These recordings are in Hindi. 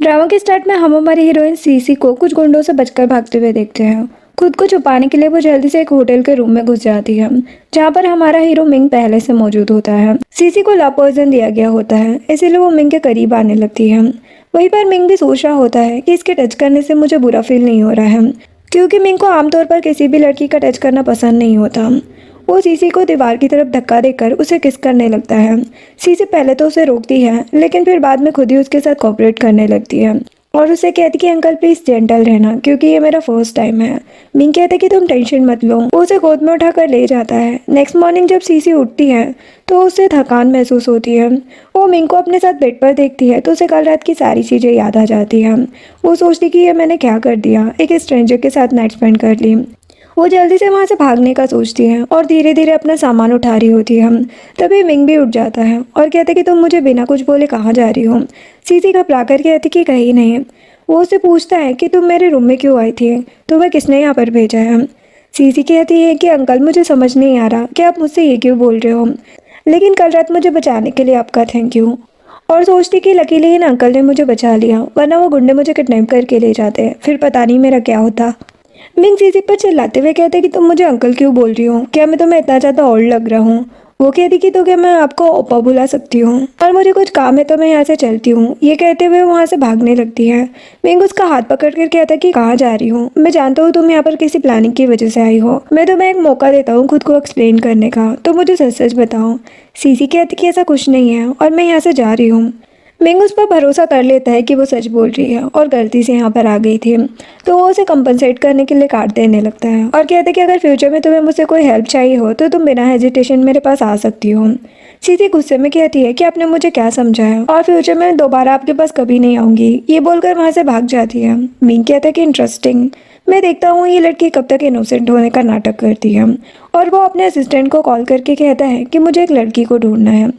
ड्रामा के स्टार्ट में हम हमारी हीरोइन सीसी को कुछ गुंडों से बचकर भागते हुए देखते हैं। खुद को छुपाने के लिए वो जल्दी से एक होटल के रूम में घुस जाती है, जहाँ पर हमारा हीरो मिंग पहले से मौजूद होता है। सीसी को लव पॉइजन दिया गया होता है, इसीलिए वो मिंग के करीब आने लगती है। वहीं पर मिंग भी सोच रहा होता है कि इसके टच करने से मुझे बुरा फील नहीं हो रहा है, क्योंकि मिंग को आमतौर पर किसी भी लड़की का टच करना पसंद नहीं होता। वो सीसी को दीवार की तरफ धक्का देकर उसे किस करने लगता है। सीसी पहले तो उसे रोकती है, लेकिन फिर बाद में खुद ही उसके साथ कोऑपरेट करने लगती है और उसे कहती कि अंकल प्लीज जेंटल रहना, क्योंकि ये मेरा फर्स्ट टाइम है। मिंग कहते कि तुम टेंशन मत लो। वो उसे गोद में उठाकर ले जाता है। नेक्स्ट मॉर्निंग जब सीसी उठती है तो उसे थकान महसूस होती है। वो मिंग को अपने साथ बेड पर देखती है तो उसे कल रात की सारी चीज़ें याद आ जाती हैं। वो सोचती कि ये मैंने क्या कर दिया, एक स्ट्रेंजर के साथ नाइट स्पेंड कर ली। वो जल्दी से वहाँ से भागने का सोचती है और धीरे धीरे अपना सामान उठा रही होती है। तभी मिंग भी उठ जाता है और कहते कि तुम मुझे बिना कुछ बोले कहाँ जा रही हो। सीसी घबरा कर कहती कि कहीं नहीं। वो उससे पूछता है कि तुम मेरे रूम में क्यों आई थी, तुम्हें किसने यहाँ पर भेजा है। सीसी कहती है कि अंकल मुझे समझ नहीं आ रहा कि आप मुझसे ये क्यों बोल रहे हो, लेकिन कल रात मुझे बचाने के लिए आपका थैंक यू। और सोचती कि लकीली इन अंकल ने मुझे बचा लिया, वरना वो गुंडे मुझे किडनैप करके ले जाते, फिर पता नहीं मेरा क्या होता। मिंग सीसी पर चिल्लाते हुए कहते कि तुम मुझे अंकल क्यों बोल रही हो, क्या मैं तुम्हें इतना ज़्यादा ओल्ड लग रहा हूँ। वो कहती कि तो क्या मैं आपको ओपा बुला सकती हूँ, और मुझे कुछ काम है तो मैं यहाँ से चलती हूँ। ये कहते हुए वहाँ से भागने लगती है। मिंग उसका हाथ पकड़ कर कहता कि कहाँ जा रही हूँ, मैं जानता हूँ तुम यहाँ पर किसी प्लानिंग की वजह से आई हो। मैं तुम्हें एक मौका देता हूँ खुद को एक्सप्लेन करने का, तो मुझे सच सच बताओ। सीसी कहती कि ऐसा कुछ नहीं है और मैं यहाँ से जा रही हूँ। मिंग उस पर भरोसा कर लेता है कि वो सच बोल रही है और गलती से यहाँ पर आ गई थी, तो वो उसे कंपनसेट करने के लिए कार्ड देने लगता है और कहते कि अगर फ्यूचर में तुम्हें मुझसे कोई हेल्प चाहिए हो तो तुम बिना हेजिटेशन मेरे पास आ सकती हो। सीधी गुस्से में कहती है कि आपने मुझे क्या समझा है और फ्यूचर में दोबारा आपके पास कभी नहीं आऊँगी। ये बोलकर वहाँ से भाग जाती है। मिंग कहता है कि इंटरेस्टिंग, मैं देखता हूँ ये लड़की कब तक इनोसेंट होने का नाटक करती है। और वो अपने असिस्टेंट को कॉल करके कहता है कि मुझे एक लड़की को ढूंढना है।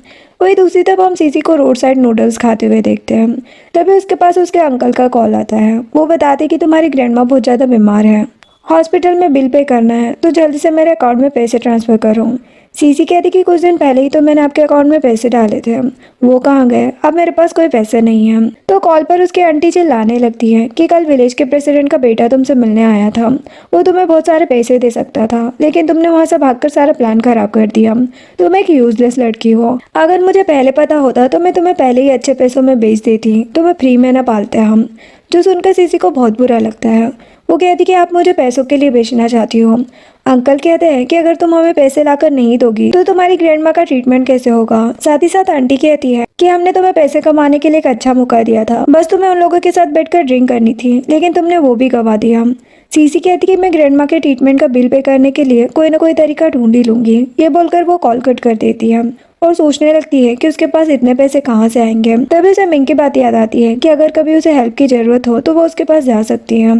वही दूसरी तरफ हम सीसी को रोड साइड नूडल्स खाते हुए देखते हैं। तभी उसके पास उसके अंकल का कॉल आता है। वो बताते कि तुम्हारी ग्रैंडमा बहुत ज़्यादा बीमार है, हॉस्पिटल में बिल पे करना है, तो जल्दी से मेरे अकाउंट में पैसे ट्रांसफ़र करो। सीसी कहती कि कुछ दिन पहले ही तो मैंने आपके अकाउंट में पैसे डाले थे, वो कहाँ गए, अब मेरे पास कोई पैसे नहीं है। तो कॉल पर उसकी आंटी चिल्लाने लगती है कि कल विलेज के प्रेसिडेंट का बेटा तुमसे मिलने आया था, वो तुम्हें बहुत सारे पैसे दे सकता था, लेकिन तुमने वहाँ से भागकर सारा प्लान खराब कर दिया। तुम एक यूजलेस लड़की हो, अगर मुझे पहले पता होता तो मैं तुम्हें पहले ही अच्छे पैसों में बेच देती, तुम्हें फ्री में ना पालते हम। जो सुनकर सीसी को बहुत बुरा लगता है। वो कहती कि आप मुझे पैसों के लिए बेचना चाहती हो। अंकल कहते हैं कि अगर तुम हमें पैसे लाकर नहीं दोगी तो तुम्हारी ग्रैंडमा का ट्रीटमेंट कैसे होगा। साथ ही साथ आंटी कहती है कि हमने तुम्हें पैसे कमाने के लिए एक अच्छा मौका दिया था, बस तुम्हें उन लोगों के साथ बैठकर ड्रिंक करनी थी, लेकिन तुमने वो भी गवा दिया। सीसी कहती कि मैं ग्रैंडमा के ट्रीटमेंट का बिल पे करने के लिए कोई ना कोई तरीका ढूंढ ही लूंगी। ये बोलकर वो कॉल कट कर देती है और सोचने लगती है कि उसके पास इतने पैसे कहाँ से आएंगे। तभी उसे मिंग की बात याद आती है कि अगर कभी उसे हेल्प की ज़रूरत हो तो वो उसके पास जा सकती है।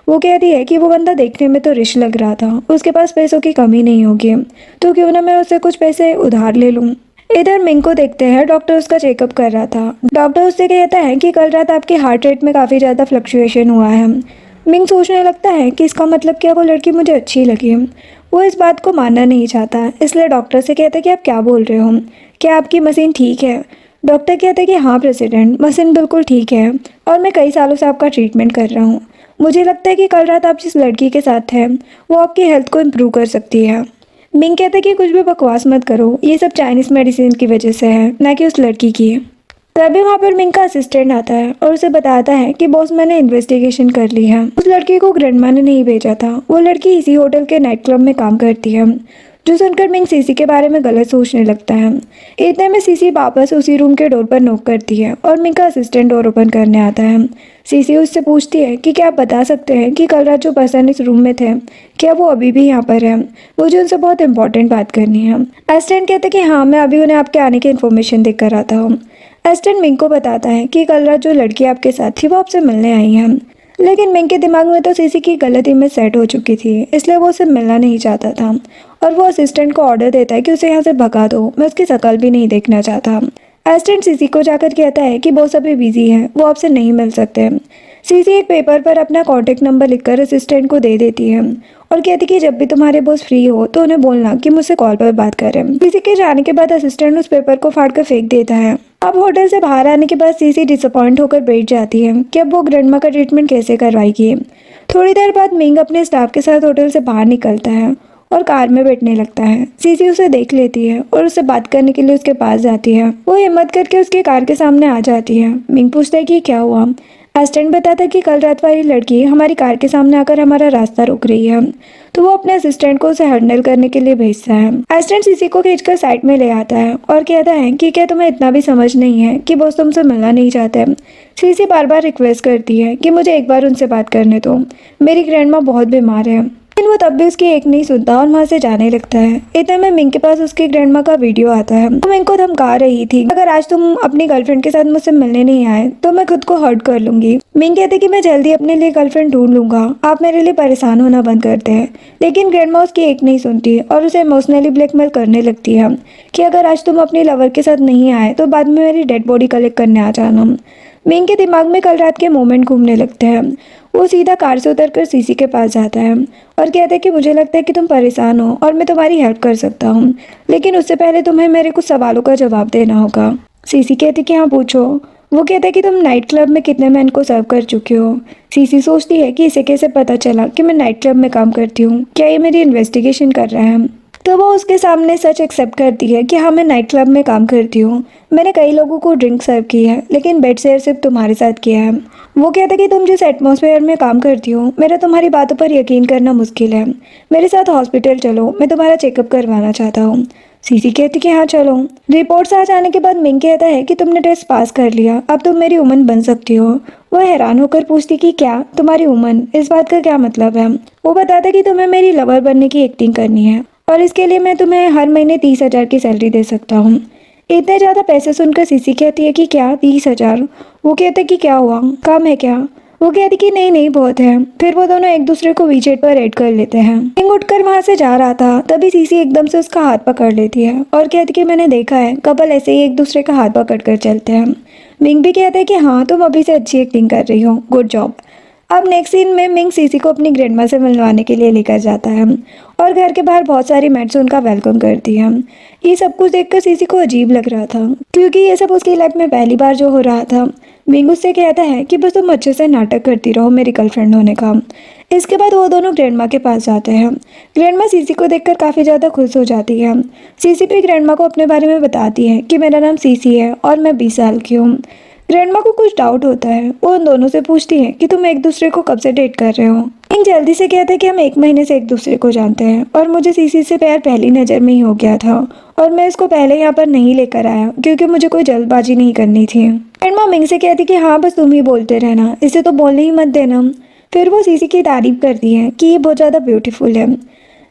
वो कहती है कि वो बंदा देखने में तो रिच लग रहा था, उसके पास पैसों की कमी नहीं होगी, तो क्यों ना मैं उससे कुछ पैसे उधार ले लूँ। इधर मिंग को देखते हैं डॉक्टर उसका चेकअप कर रहा था। डॉक्टर उससे कहता है कि कल रात आपके हार्ट रेट में काफ़ी ज़्यादा फ्लक्चुएशन हुआ है। मिंग सोचने लगता है कि इसका मतलब क्या वो लड़की मुझे अच्छी लगी। वो इस बात को मानना नहीं चाहता, इसलिए डॉक्टर से कहता है कि आप क्या बोल रहे हो, क्या आपकी मशीन ठीक है। डॉक्टर कहते हैं कि हाँ प्रेसिडेंट, मशीन बिल्कुल ठीक है और मैं कई सालों से आपका ट्रीटमेंट कर रहा हूँ। मुझे लगता है कि कल रात आप जिस लड़की के साथ हैं वो आपकी हेल्थ को इम्प्रूव कर सकती है। मिंग कहते हैं कि कुछ भी बकवास मत करो, ये सब चाइनीज़ मेडिसिन की वजह से है, ना कि उस लड़की की। तभी वहाँ पर मिंग का असिस्टेंट आता है और उसे बताता है कि बॉस मैंने इन्वेस्टिगेशन कर ली है, उस लड़की को ग्रैंडमा ने नहीं भेजा था, वो लड़की इसी होटल के नाइट क्लब में काम करती है। जो सुनकर मिंग सीसी के बारे में गलत सोचने लगता है। इतने में सीसी वापस उसी रूम के डोर पर नॉक करती है और मिंग का असिस्टेंट डोर ओपन करने आता है। सीसी उससे पूछती है कि क्या आप बता सकते हैं कि कल रात जो पर्सन इस रूम में थे क्या वो अभी भी यहाँ पर है, मुझे उनसे बहुत इंपॉर्टेंट बात करनी है। असिस्टेंट कहते कि हाँ, मैं अभी उन्हें आपके आने की इन्फॉर्मेशन देकर कर आता हूँ। असिस्टेंट मिंग को बताता है कि कल रात जो लड़की आपके साथ थी वो आपसे मिलने आई है, लेकिन मिंग के दिमाग में तो सीसी की गलत इमेज सेट हो चुकी थी, इसलिए वो उससे मिलना नहीं चाहता था और वो असिस्टेंट को ऑर्डर देता है कि उसे यहाँ से भगा दो, मैं उसकी शक्ल भी नहीं देखना चाहता। असिस्टेंट सीसी को जाकर कहता है कि बॉस अभी बिजी है, वो आपसे नहीं मिल सकते। सीसी एक पेपर पर अपना कॉन्टेक्ट नंबर लिखकर असिस्टेंट को दे देती है और कहती कि जब भी तुम्हारे बॉस फ्री हो तो उन्हें बोलना कि मुझसे कॉल पर बात करें। सीसी के जाने के बाद असिस्टेंट उस पेपर को फाड़ कर फेंक देता है। अब होटल से बाहर आने के बाद सीसी डिसअपॉइंट होकर बैठ जाती है कि अब वो ग्रैंडमा का ट्रीटमेंट कैसे करवाएगी। थोड़ी देर बाद मिंग अपने स्टाफ के साथ होटल से बाहर निकलता है और कार में बैठने लगता है। सीसी उसे देख लेती है और उससे बात करने के लिए उसके पास जाती है। वो हिम्मत करके उसके कार के सामने आ जाती है। मिंग पूछता है कि क्या हुआ। असिस्टेंट बताता है कि कल रात वाली लड़की हमारी कार के सामने आकर हमारा रास्ता रोक रही है, तो वो अपने असिस्टेंट को उसे हैंडल करने के लिए भेजता है। असिस्टेंट सीसी को खींचकर साइड में ले आता है और कहता है कि क्या तुम्हें इतना भी समझ नहीं है कि बॉस तुमसे मिलना नहीं चाहते। सीसी बार बार रिक्वेस्ट करती है कि मुझे एक बार उनसे बात करने दो, मेरी ग्रैंडमा बहुत बीमार है, लेकिन वो तब भी उसकी एक नहीं सुनता और वहाँ से जाने लगता है। इतने में मिंग के पास उसकी ग्रैंडमा का वीडियो आता है। वो मिंग को धमका रही थी, अगर आज तुम अपनी गर्लफ्रेंड के साथ मुझसे मिलने नहीं आए तो मैं खुद को हर्ट कर लूंगी। मिंग कहते कि मैं जल्दी अपने लिए गर्लफ्रेंड ढूंढ लूंगा, आप मेरे लिए परेशान होना बंद करते हैं। लेकिन ग्रैंडमा उसकी एक नहीं सुनती और उसे इमोशनली ब्लैकमेल करने लगती है कि अगर आज तुम अपनी लवर के साथ नहीं आए तो बाद में मेरी डेड बॉडी कलेक्ट करने आ जाना। मिंग के दिमाग में कल रात के मोमेंट घूमने लगते हैं। वो सीधा कार से उतरकर सीसी के पास जाता है और कहता है कि मुझे लगता है कि तुम परेशान हो और मैं तुम्हारी हेल्प कर सकता हूँ, लेकिन उससे पहले तुम्हें मेरे कुछ सवालों का जवाब देना होगा। सीसी कहती कि हाँ पूछो। वो कहता है कि तुम नाइट क्लब में कितने मैन को सर्व कर चुके हो। सीसी सोचती है कि इसे कैसे पता चला कि मैं नाइट क्लब में काम करती हूँ, क्या ये मेरी इन्वेस्टिगेशन कर रहा है। तो वो उसके सामने सच एक्सेप्ट करती है कि हाँ मैं नाइट क्लब में काम करती हूँ, मैंने कई लोगों को ड्रिंक सर्व की है, लेकिन बेड शेयर सिर्फ तुम्हारे साथ किया है। वो कहता है कि तुम जिस एटमॉस्फेयर में काम करती हो मेरा तुम्हारी बातों पर यकीन करना मुश्किल है, मेरे साथ हॉस्पिटल चलो, मैं तुम्हारा चेकअप करवाना चाहता हूँ। सीसी कहती कि हाँ चलो। रिपोर्ट्स आ जाने के बाद मिंग कहता है कि तुमने टेस्ट पास कर लिया, अब तुम मेरी उम्र बन सकती हो। वो हैरान होकर पूछती कि क्या तुम्हारी उम्र, इस बात का क्या मतलब है। वो बताता कि तुम्हें मेरी लवर बनने की एक्टिंग करनी है और इसके लिए मैं तुम्हें हर महीने 30,000 की सैलरी दे सकता हूँ। इतने ज़्यादा पैसे सुनकर सीसी कहती है कि क्या 30,000। वो कहते कि क्या हुआ, कम है क्या। वो कहती कि नहीं नहीं बहुत है। फिर वो दोनों एक दूसरे को वीचेट पर ऐड कर लेते हैं। मिंग उठकर वहाँ से जा रहा था तभी सीसी एकदम से उसका हाथ पकड़ लेती है और कहती कि मैंने देखा है कपल ऐसे ही एक दूसरे का हाथ पकड़ कर चलते हैं। मिंग भी कहते हैं कि हाँ तुम अभी से अच्छी एक्टिंग कर रही हो, गुड जॉब। अब नेक्स्ट सीन में मिंग सीसी को अपनी ग्रैंडमा से मिलवाने के लिए लेकर जाता है और घर के बाहर बहुत सारी मेट्स उनका वेलकम करती है। ये सब कुछ देखकर सीसी को अजीब लग रहा था क्योंकि ये सब उसकी लाइफ में पहली बार जो हो रहा था। मिंग उससे कहता है कि बस तुम अच्छे से नाटक करती रहो मेरी गर्लफ्रेंड होने का। इसके बाद वो दोनों ग्रैंडमा के पास जाते हैं। ग्रैंडमा सीसी को देखकर काफ़ी ज़्यादा खुश हो जाती है। सीसी भी ग्रैंडमा को अपने बारे में बताती है कि मेरा नाम सीसी है और मैं 20 साल की हूँ। ग्रैंडमा को कुछ डाउट होता है। वो उन दोनों से पूछती है कि तुम एक दूसरे को कब से डेट कर रहे हो। मिंग जल्दी से कहते हैं कि हम 1 महीने से एक दूसरे को जानते हैं और मुझे सीसी से प्यार पहली नज़र में ही हो गया था और मैं इसको पहले यहाँ पर नहीं लेकर आया क्योंकि मुझे कोई जल्दबाजी नहीं करनी थी। ग्रैंडमा मिंग से कहती कि हाँ बस तुम ही बोलते रहना, इसे तो बोलने ही मत देना। फिर वो सीसी की तारीफ करती है कि ये बहुत ज़्यादा ब्यूटीफुल है,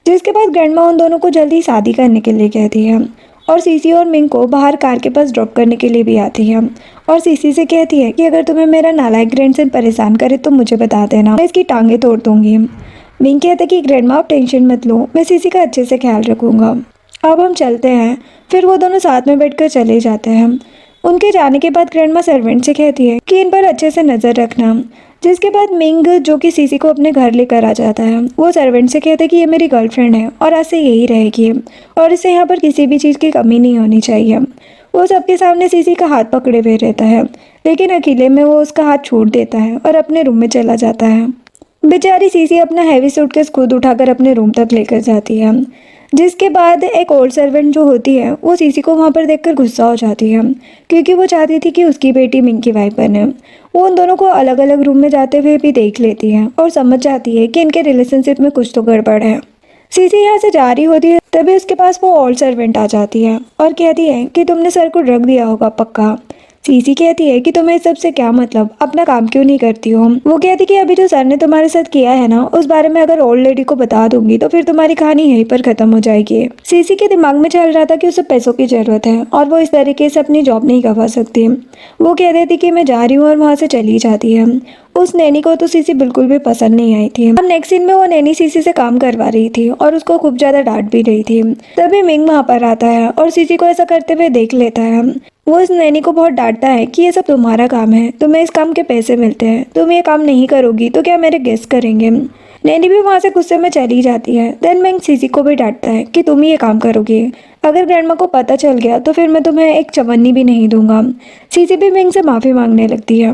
जिसके बाद ग्रैंडमा उन दोनों को जल्दी शादी करने के लिए कहती है और सीसी और मिंग को बाहर कार के पास ड्रॉप करने के लिए भी आती है और सीसी से कहती है कि अगर तुम्हें मेरा नालायक ग्रैंडसन परेशान करे तो मुझे बता देना, मैं इसकी टांगे तोड़ दूंगी। मिंग कहता है कि ग्रैंडमा आप टेंशन मत लो, मैं सीसी का अच्छे से ख्याल रखूंगा। अब हम चलते हैं। फिर वो दोनों साथ में बैठकर चले जाते हैं। उनके जाने के बाद ग्रैंडमा सर्वेंट से कहती है कि इन पर अच्छे से नज़र रखना, जिसके बाद मिंग जो कि सीसी को अपने घर लेकर आ जाता है वो सर्वेंट से कहता है कि ये मेरी गर्लफ्रेंड है और आज से यही रहेगी और इसे यहाँ पर किसी भी चीज़ की कमी नहीं होनी चाहिए। वो सबके सामने सीसी का हाथ पकड़े हुए रहता है, लेकिन अकेले में वो उसका हाथ छोड़ देता है और अपने रूम में चला जाता है। बेचारी सीसी अपना हैवी सूटकेस खुद उठाकर अपने रूम तक लेकर जाती है, जिसके बाद एक ओल्ड सर्वेंट जो होती है वो सीसी को वहाँ पर देखकर गुस्सा हो जाती है क्योंकि वो चाहती थी कि उसकी बेटी मिंग की वाइफ बने। वो उन दोनों को अलग अलग रूम में जाते हुए भी देख लेती है और समझ जाती है कि इनके रिलेशनशिप में कुछ तो गड़बड़ है। सीसी यहाँ से जा रही होती है तभी उसके पास वो ओल्ड सर्वेंट आ जाती है और कहती है कि तुमने सर को ड्रग दिया होगा पक्का। सीसी कहती है कि तुम्हें इस सब से क्या मतलब, अपना काम क्यों नहीं करती हो। वो कहती कि अभी जो सर ने तुम्हारे साथ किया है ना उस बारे में अगर ओल्ड लेडी को बता दूंगी तो फिर तुम्हारी कहानी यहीं पर खत्म हो जाएगी। सीसी के दिमाग में चल रहा था कि उसे पैसों की जरूरत है और वो इस तरीके से अपनी जॉब नहीं गंवा सकती। वो कह देती कि मैं जा रही हूँ और वहाँ से चली जाती है। उस नैनी को तो सीसी बिल्कुल भी पसंद नहीं आई थी। अब नेक्स्ट सीन में वो नैनी सीसी से काम करवा रही थी और उसको खूब ज्यादा डांट भी रही थी। तभी मिंग वहाँ पर आता है और सीसी को ऐसा करते हुए देख लेता है। वो इस नैनी को बहुत डांटता है कि ये सब तुम्हारा काम है, तुम्हें इस काम के पैसे मिलते हैं, तुम ये काम नहीं करोगी तो क्या मेरे गेस्ट करेंगे। नैनी भी वहाँ से गुस्से में चली जाती है। देन मिंग सीसी को भी डांटता है कि तुम ही ये काम करोगे, अगर ग्रैंडमा को पता चल गया तो फिर मैं तुम्हें एक चवन्नी भी नहीं दूंगा। सीसी भी मिंग से माफ़ी मांगने लगती है।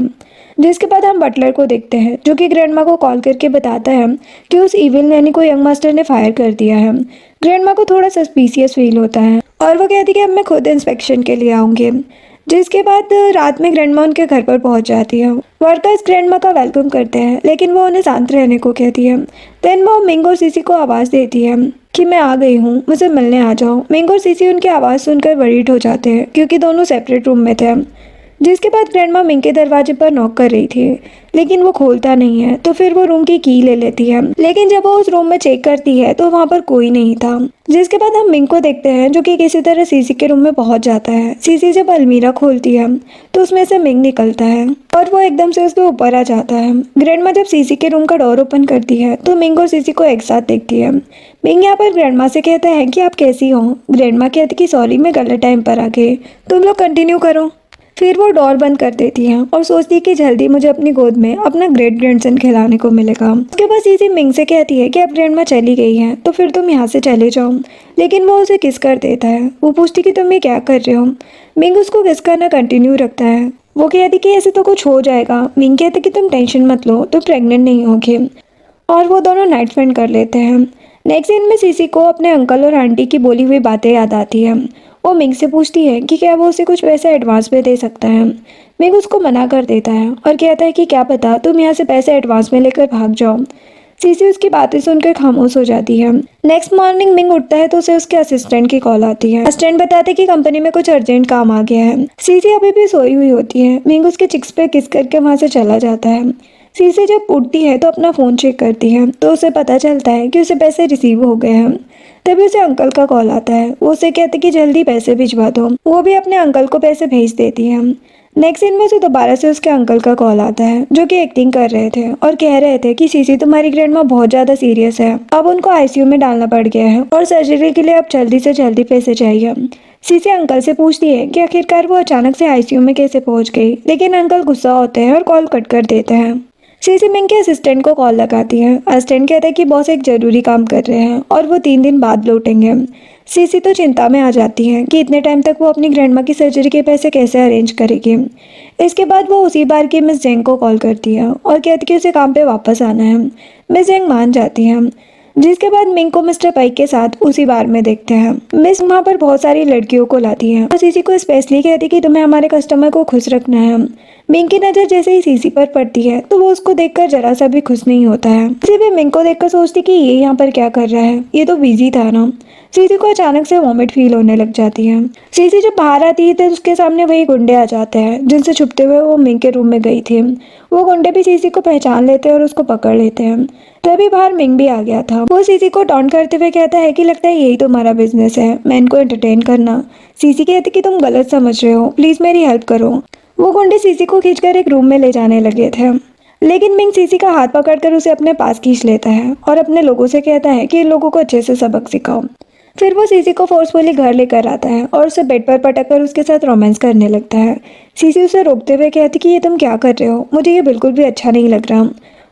जिसके बाद हम बटलर को देखते हैं जो कि ग्रैंडमा को कॉल करके बताता है कि उस इविल नैनी को यंग मास्टर ने फायर कर दिया है। ग्रैंडमा को थोड़ा सस्पिशियस फील होता है और वो कहती है कि अब मैं खुद इंस्पेक्शन के लिए आऊँगी। जिसके बाद रात में ग्रैंडमा उनके घर पर पहुंच जाती है। वर्कर्स ग्रैंडमा का वेलकम करते हैं लेकिन वो उन्हें शांत रहने को कहती है। देन वो मिंग और सीसी को आवाज़ देती है कि मैं आ गई हूँ, मुझे मिलने आ जाओ। मिंग और सीसी उनकी आवाज़ सुनकर वरीड हो जाते हैं क्योंकि दोनों सेपरेट रूम में थे। जिसके बाद ग्रैंडमा मिंग के दरवाजे पर नॉक कर रही थी लेकिन वो खोलता नहीं है, तो फिर वो रूम की ले लेती है। लेकिन जब वो उस रूम में चेक करती है तो वहाँ पर कोई नहीं था। जिसके बाद हम मिंग को देखते हैं जो कि किसी तरह सीसी के रूम में पहुंच जाता है। सीसी जब अलमीरा खोलती है तो उसमें से मिंग निकलता है और वो एकदम से उसके ऊपर आ जाता है। ग्रैंडमा जब सीसी के रूम का डोर ओपन करती है तो मिंग और सीसी को एक साथ देखती है। मिंग यहाँ पर ग्रैंडमा से कहता है कि आप कैसी हो। ग्रैंडमा कहती कि सॉरी, मैं गलत टाइम पर आ गई, तुम लोग कंटिन्यू करो। फिर वो डोर बंद कर देती है और सोचती है कि जल्दी मुझे अपनी गोद में अपना ग्रेट ग्रैंडसन खिलाने को मिलेगा। उसके बाद सीसी मिंग से कहती है कि अब ग्रैंडमा चली गई है तो फिर तुम यहाँ से चले जाओ, लेकिन वो उसे किस कर देता है। वो पूछती कि तुम ये क्या कर रहे हो। मिंग उसको किस करना कंटिन्यू रखता है। वो कहती कि ऐसे तो कुछ हो जाएगा। मिंग कहती कि तुम टेंशन मत लो, तुम प्रेग्नेंट नहीं होगी। और वो दोनों नाइट स्पेंड कर लेते हैं। नेक्स्ट सीन में सीसी को अपने अंकल और आंटी की बोली हुई बातें याद आती है। वो मिंग से पूछती है कि क्या वो उसे कुछ पैसे एडवांस में दे सकता है। मिंग उसको मना कर देता है और कहता है कि क्या पता तुम यहाँ से पैसे एडवांस में लेकर भाग जाओ। सीसी उसकी बातें सुनकर खामोश हो जाती है। नेक्स्ट मॉर्निंग मिंग उठता है तो उसे उसके असिस्टेंट की कॉल आती है। असिस्टेंट बताते हैं कि कंपनी में कुछ अर्जेंट काम आ गया है। सीसी अभी भी सोई हुई होती है। मिंग उसके चिक्स पे किस करके वहाँ से चला जाता है। सीसी जब उठती है तो अपना फ़ोन चेक करती है तो उसे पता चलता है कि उसे पैसे रिसीव हो गए हैं। तभी उसे अंकल का कॉल आता है। वो उसे कहते कि जल्दी पैसे भिजवा दो। वो भी अपने अंकल को पैसे भेज देती है। नेक्स्ट सीन में उसे दोबारा से उसके अंकल का कॉल आता है जो कि एक्टिंग कर रहे थे और कह रहे थे कि सीसी तुम्हारी ग्रैंडमा बहुत ज़्यादा सीरियस है, अब उनको आईसीयू में डालना पड़ गया है और सर्जरी के लिए अब जल्दी से जल्दी पैसे चाहिए। सीसी अंकल से पूछती है कि आखिरकार वो अचानक से आईसीयू में कैसे पहुंच गई, लेकिन अंकल गुस्सा होते हैं और कॉल कट कर देते हैं। सीसी मिंग के असिस्टेंट को कॉल लगाती है। असिस्टेंट कहता है कि बॉस एक जरूरी काम कर रहे हैं और वो 3 दिन बाद लौटेंगे। सीसी तो चिंता में आ जाती है कि इतने टाइम तक वो अपनी ग्रैंडमा की सर्जरी के पैसे कैसे अरेंज करेगी। इसके बाद वो उसी बार की मिस जेंग को कॉल करती है और कहती कि उसे काम पे वापस आना है। मिस जेंग मान जाती है। जिसके बाद मिंग को मिस्टर पाइक के साथ उसी बार में देखते हैं। मिस वहाँ पर बहुत सारी लड़कियों को लाती है और सीसी को स्पेशली कहती कि तुम्हें हमारे कस्टमर को खुश रखना है। मिंग की नज़र जैसे ही सीसी पर पड़ती है तो वो उसको देखकर जरा सा भी खुश नहीं होता है। सीसी भी मिंग को देखकर सोचती कि ये यहाँ पर क्या कर रहा है, ये तो बिजी था ना। सीसी को अचानक से वॉमिट फील होने लग जाती है। सीसी जब बाहर आती है तो उसके सामने वही गुंडे आ जाते हैं जिनसे छुपते हुए वो मिंग के रूम में गई थी। वो गुंडे भी सीसी को पहचान लेते हैं और उसको पकड़ लेते हैं। तभी बाहर मिंग भी आ गया था। वो सीसी को टॉन्ट करते हुए कहता है कि लगता है यही तुम्हारा बिजनेस है, मैन को एंटरटेन करना। सीसी कहती कि तुम गलत समझ रहे हो, प्लीज मेरी हेल्प करो। वो गुंडे सीसी को खींचकर एक रूम में ले जाने लगे थे, लेकिन मिंग सीसी का हाथ पकड़कर उसे अपने पास खींच लेता है और अपने लोगों से कहता है कि इन लोगों को अच्छे से सबक सिखाओ। फिर वो सीसी को फोर्सफुली घर लेकर आता है और उसे बेड पर पटक कर उसके साथ रोमांस करने लगता है। सीसी उसे रोकते हुए कहती कि ये तुम क्या कर रहे हो, मुझे ये बिल्कुल भी अच्छा नहीं लग रहा।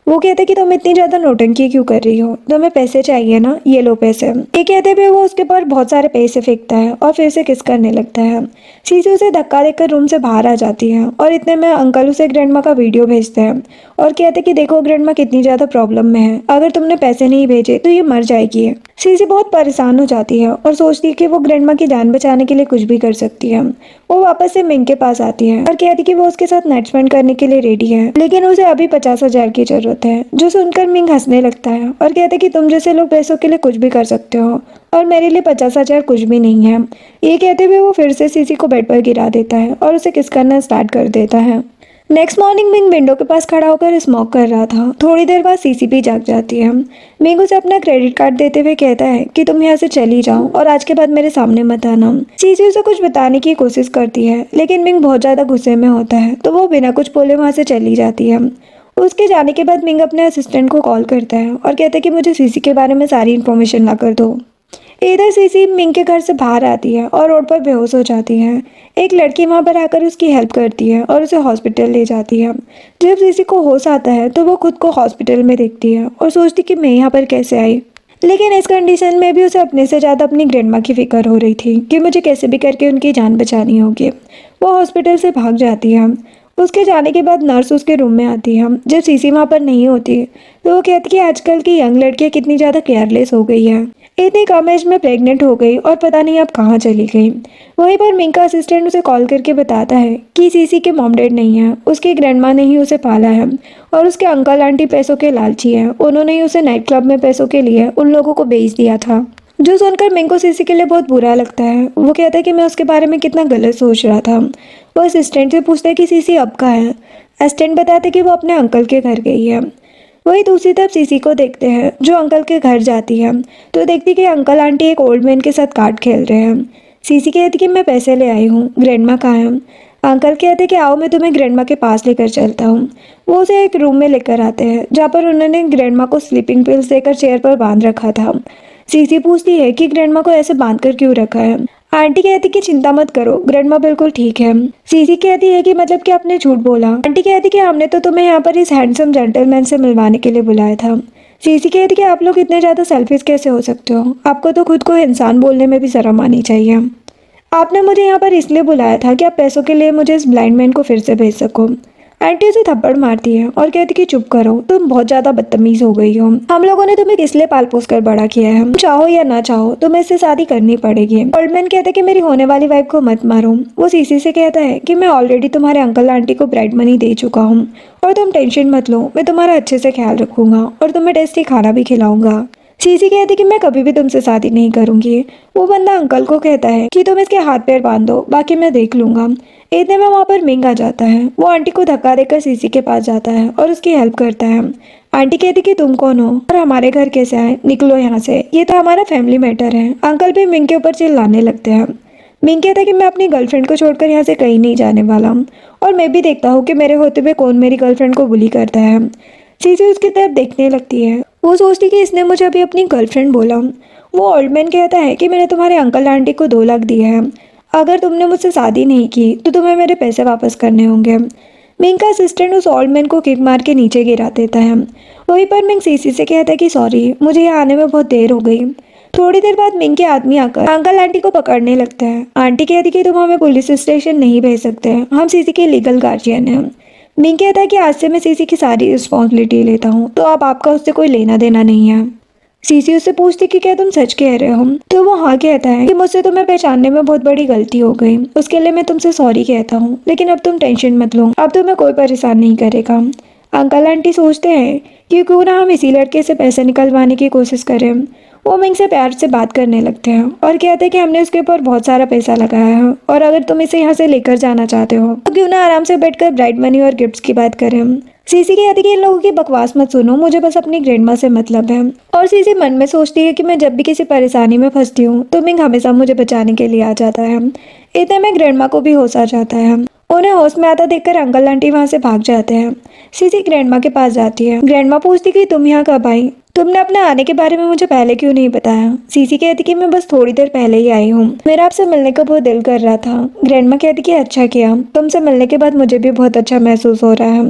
वो कहते कि तुम इतनी ज़्यादा नौटंकी क्यों कर रही हो, तुम्हें पैसे चाहिए ना, ये लो पैसे। ये कहते हुए वो उसके ऊपर बहुत सारे पैसे फेंकता है और फिर से किस करने लगता है। सीसी उसे धक्का देकर रूम से बाहर आ जाती है और इतने में अंकल उसे ग्रैंडमा का वीडियो भेजते हैं और कहते कि देखो ग्रैंडमा कितनी ज़्यादा प्रॉब्लम में है, अगर तुमने पैसे नहीं भेजे तो ये मर जाएगी। सीसी बहुत परेशान हो जाती है और सोचती है कि वो ग्रैंडमा की जान बचाने के लिए कुछ भी कर सकती है। वो वापस से मिंग के पास आती है और कहती कि वो उसके साथ नाइट स्पेंड करने के लिए रेडी है, लेकिन उसे अभी 50,000 की जरूरत है। जो सुनकर मिंग हंसने लगता है और कहते कि तुम जैसे लोग पैसों के लिए कुछ भी कर सकते हो और मेरे लिए 50,000 कुछ भी नहीं है। ये कहते हुए वो फिर से सीसी को बेड पर गिरा देता है और उसे किस करना स्टार्ट कर देता है। नेक्स्ट मॉर्निंग मिंग विंडो के पास खड़ा होकर स्मोक कर रहा था। थोड़ी देर बाद सीसी भी जाग जाती है। मिंग उसे अपना क्रेडिट कार्ड देते हुए कहता है कि तुम यहाँ से चली जाओ और आज के बाद मेरे सामने मत आना। सीसी उसे कुछ बताने की कोशिश करती है, लेकिन मिंग बहुत ज़्यादा गुस्से में होता है तो वो बिना कुछ बोले वहाँ से चली जाती है। उसके जाने के बाद मिंग अपने असिस्टेंट को कॉल करता है और कहता है कि मुझे सीसी के बारे में सारी इन्फॉर्मेशन ला कर दो। इधर सीसी मिंग के घर से बाहर आती है और रोड पर बेहोश हो जाती है। एक लड़की वहां पर आकर उसकी हेल्प करती है और उसे हॉस्पिटल ले जाती है। जब सीसी को होश आता है तो वो खुद को हॉस्पिटल में देखती है और सोचती कि मैं यहाँ पर कैसे आई। लेकिन इस कंडीशन में भी उसे अपने से ज़्यादा अपनी ग्रैंडमा की फिक्र हो रही थी कि मुझे कैसे भी करके उनकी जान बचानी होगी। वो हॉस्पिटल से भाग जाती है। उसके जाने के बाद नर्स उसके रूम में आती है। जब सीसी वहाँ पर नहीं होती तो वो कहती कि आजकल की यंग लड़कियाँ कितनी ज़्यादा केयरलेस हो गई है, इतनी कम एज में प्रेग्नेंट हो गई और पता नहीं अब कहाँ चली गई। वहीं पर मिंग का असिस्टेंट उसे कॉल करके बताता है कि सीसी के मॉम डैड नहीं है, उसकी ग्रैंडमा ने ही उसे पाला है और उसके अंकल आंटी पैसों के लालची हैं, उन्होंने ही उसे नाइट क्लब में पैसों के लिए उन लोगों को बेच दिया था। जो सुनकर मिंग को सीसी के लिए बहुत बुरा लगता है। वो कहता है कि मैं उसके बारे में कितना गलत सोच रहा था। वो असिस्टेंट से पूछता है कि सीसी अब कहाँ है। असिस्टेंट बताते कि वो अपने अंकल के घर गई है। वही दूसरी तरफ सीसी को देखते हैं जो अंकल के घर जाती है तो देखती कि अंकल आंटी एक ओल्ड मैन के साथ कार्ड खेल रहे हैं। सीसी कहती कि मैं पैसे ले आई हूँ, ग्रैंडमा कहाँ है। अंकल कहते कि आओ मैं तुम्हें ग्रैंडमा के पास लेकर चलता हूँ। वो उसे एक रूम में लेकर आते हैं जहाँ पर उन्होंने ग्रैंडमा को स्लीपिंग पिल्स देकर चेयर पर बांध रखा था। सीसी पूछती है कि ग्रैंडमा को ऐसे बांध कर क्यों रखा है। आंटी कहती कि चिंता मत करो, ग्रैंडमा बिल्कुल ठीक है। सीसी कहती है कि मतलब कि आपने झूठ बोला। आंटी कहती कि हमने तो तुम्हें यहाँ पर इस हैंडसम जेंटलमैन से मिलवाने के लिए बुलाया था। सीसी कहती कि आप लोग इतने ज़्यादा सेल्फिश कैसे हो सकते हो, आपको तो खुद को इंसान बोलने में भी शर्म आनी चाहिए। आपने मुझे यहाँ पर इसलिए बुलाया था कि आप पैसों के लिए मुझे इस ब्लाइंड मैन को फिर से भेज सको। आंटी उसे थप्पड़ मारती है और कहती कि चुप करो, तुम बहुत ज्यादा बदतमीज हो गई हो। हम लोगों ने तुम्हें किस लिए पाल पोस कर बड़ा किया है, तुम चाहो या ना चाहो तुम्हें इससे शादी करनी पड़ेगी। ओल्डमैन कहता है कि मेरी होने वाली वाइफ को मत मारो। वो सीसी से कहता है कि मैं ऑलरेडी तुम्हारे अंकल आंटी को ब्राइड मनी दे चुका हूँ और तुम टेंशन मत लो, मैं तुम्हारा अच्छे से ख्याल रखूंगा और तुम्हें टेस्टी खाना भी खिलाऊंगा। सीसी कहती कि मैं कभी भी तुमसे शादी नहीं करूंगी। वो बंदा अंकल को कहता है कि तुम इसके हाथ पैर बांध दो, बाकी मैं देख लूंगा। इतने में वहां पर मिंग आ जाता है। वो आंटी को धक्का देकर सीसी के पास जाता है और उसकी हेल्प करता है। आंटी कहती कि तुम कौन हो और हमारे घर कैसे आए, निकलो यहाँ से, ये तो हमारा फैमिली मैटर है। अंकल भी मिंग के ऊपर चिल्लाने लगते हैं। मिंग कहता है कि मैं अपनी गर्लफ्रेंड को छोड़कर यहाँ से कहीं नहीं जाने वाला और मैं भी देखता हूँ कि मेरे होते हुए कौन मेरी गर्लफ्रेंड को बुली करता है। सीसी उसकी तरफ देखने लगती है। वो सोचती कि इसने मुझे अभी अपनी गर्लफ्रेंड बोला। वो ओल्ड मैन कहता है कि मैंने तुम्हारे अंकल आंटी को 2 लाख दिए हैं, अगर तुमने मुझसे शादी नहीं की तो तुम्हें मेरे पैसे वापस करने होंगे। मिंग का असिस्टेंट उस ओल्ड मैन को किक मार के नीचे गिरा देता है। वहीं पर मिंग सीसी से कहता है कि सॉरी, मुझे यहाँ आने में बहुत देर हो गई। थोड़ी देर बाद मिंग के आदमी आकर अंकल आंटी को पकड़ने लगता है। आंटी कहती कि तुम हमें पुलिस स्टेशन नहीं भेज सकते, हम सीसी के लीगल गार्जियन हैं। मिंग कहता है कि आज से मैं सीसी की सारी रिस्पॉन्सिबिलिटी लेता हूँ, तो अब आपका उससे कोई लेना देना नहीं है। सीसी उससे पूछती कि क्या तुम सच कह रहे हो, तो वो हाँ कहता है कि मुझसे तुम्हें पहचानने में बहुत बड़ी गलती हो गई, उसके लिए मैं तुमसे सॉरी कहता हूँ, लेकिन अब तुम टेंशन मत लो, अब तुम्हें कोई परेशान नहीं करेगा। अंकल आंटी सोचते हैं कि क्यों ना हम इसी लड़के से पैसे निकलवाने की कोशिश करें। वो मिंग से प्यार से बात करने लगते हैं और कहते हैं कि हमने उसके ऊपर बहुत सारा पैसा लगाया है और अगर तुम इसे यहाँ से लेकर जाना चाहते हो तो क्यों ना आराम से बैठकर ब्राइड मनी और गिफ्ट्स की बात करें। सीसी कहती है कि इन लोगों की बकवास मत सुनो, मुझे बस अपनी ग्रैंडमा से मतलब है। और सीसी मन में सोचती है कि मैं जब भी किसी परेशानी में फंसती हूँ तो मिंग हमेशा मुझे बचाने के लिए आ जाता है। इतने में ग्रैंडमा को भी होश आ जाता है। उन्हें होश में आता देखकर अंकल आंटी वहाँ से भाग जाते हैं। सीसी ग्रैंडमा के पास जाती है। ग्रैंडमा पूछती कि तुम यहाँ कब आई, तुमने अपने आने के बारे में मुझे पहले क्यों नहीं बताया। सीसी कहती कि मैं बस थोड़ी देर पहले ही आई हूँ, मेरा आपसे मिलने का बहुत दिल कर रहा था। ग्रैंडमा कहती कि अच्छा किया, तुमसे मिलने के बाद मुझे भी बहुत अच्छा महसूस हो रहा है।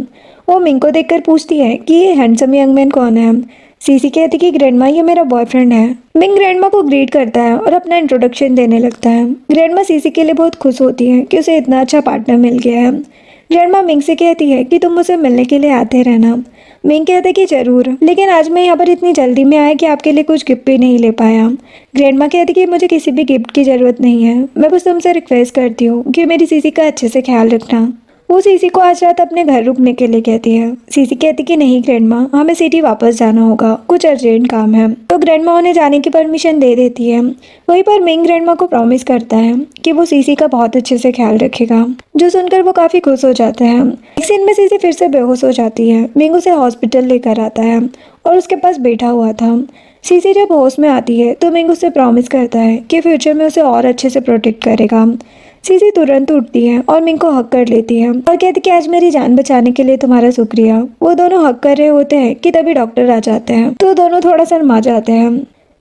वो मिंग को देखकर पूछती है कि ये हैंडसम यंग मैन कौन है। सीसी कहती कि ग्रैंडमा ये मेरा बॉयफ्रेंड है। मिंग ग्रैंडमा को ग्रीट करता है और अपना इंट्रोडक्शन देने लगता है। ग्रैंडमा सीसी के लिए बहुत खुश होती है कि उसे इतना अच्छा पार्टनर मिल गया है। ग्रैंडमा मिंग से कहती है कि तुम मुझसे मिलने के लिए आते रहना। मिंग कहता है कि जरूर, लेकिन आज मैं यहाँ पर इतनी जल्दी में आया कि आपके लिए कुछ गिफ्ट भी नहीं ले पाया। ग्रैंडमा कहती कि मुझे किसी भी गिफ्ट की जरूरत नहीं है, मैं बस तुमसे रिक्वेस्ट करती हूँ कि मेरी सीसी का अच्छे से ख्याल रखना। वो सीसी को आज रात अपने घर रुकने के लिए कहती है। सीसी कहती कि नहीं ग्रैंडमा, हमें सिटी वापस जाना होगा, कुछ अर्जेंट काम है। तो ग्रैंडमा उन्हें जाने की परमिशन दे देती है। वहीं पर मिंग ग्रैंडमा को प्रॉमिस करता है कि वो सीसी का बहुत अच्छे से ख्याल रखेगा, जो सुनकर वो काफी खुश हो जाते हैं। एक सीन में सीसी फिर से बेहोश हो जाती है। मिंग उसे हॉस्पिटल लेकर आता है और उसके पास बैठा हुआ था। सीसी जब होश में आती है तो मिंग उसे प्रॉमिस करता है कि फ्यूचर में उसे और अच्छे से प्रोटेक्ट करेगा। सीसी तुरंत उठती है और मिंग को हक कर लेती है और कहती कि आज मेरी जान बचाने के लिए तुम्हारा शुक्रिया। वो दोनों हक कर रहे होते हैं कि तभी डॉक्टर आ जाते हैं, तो दोनों थोड़ा शर्मा जाते हैं।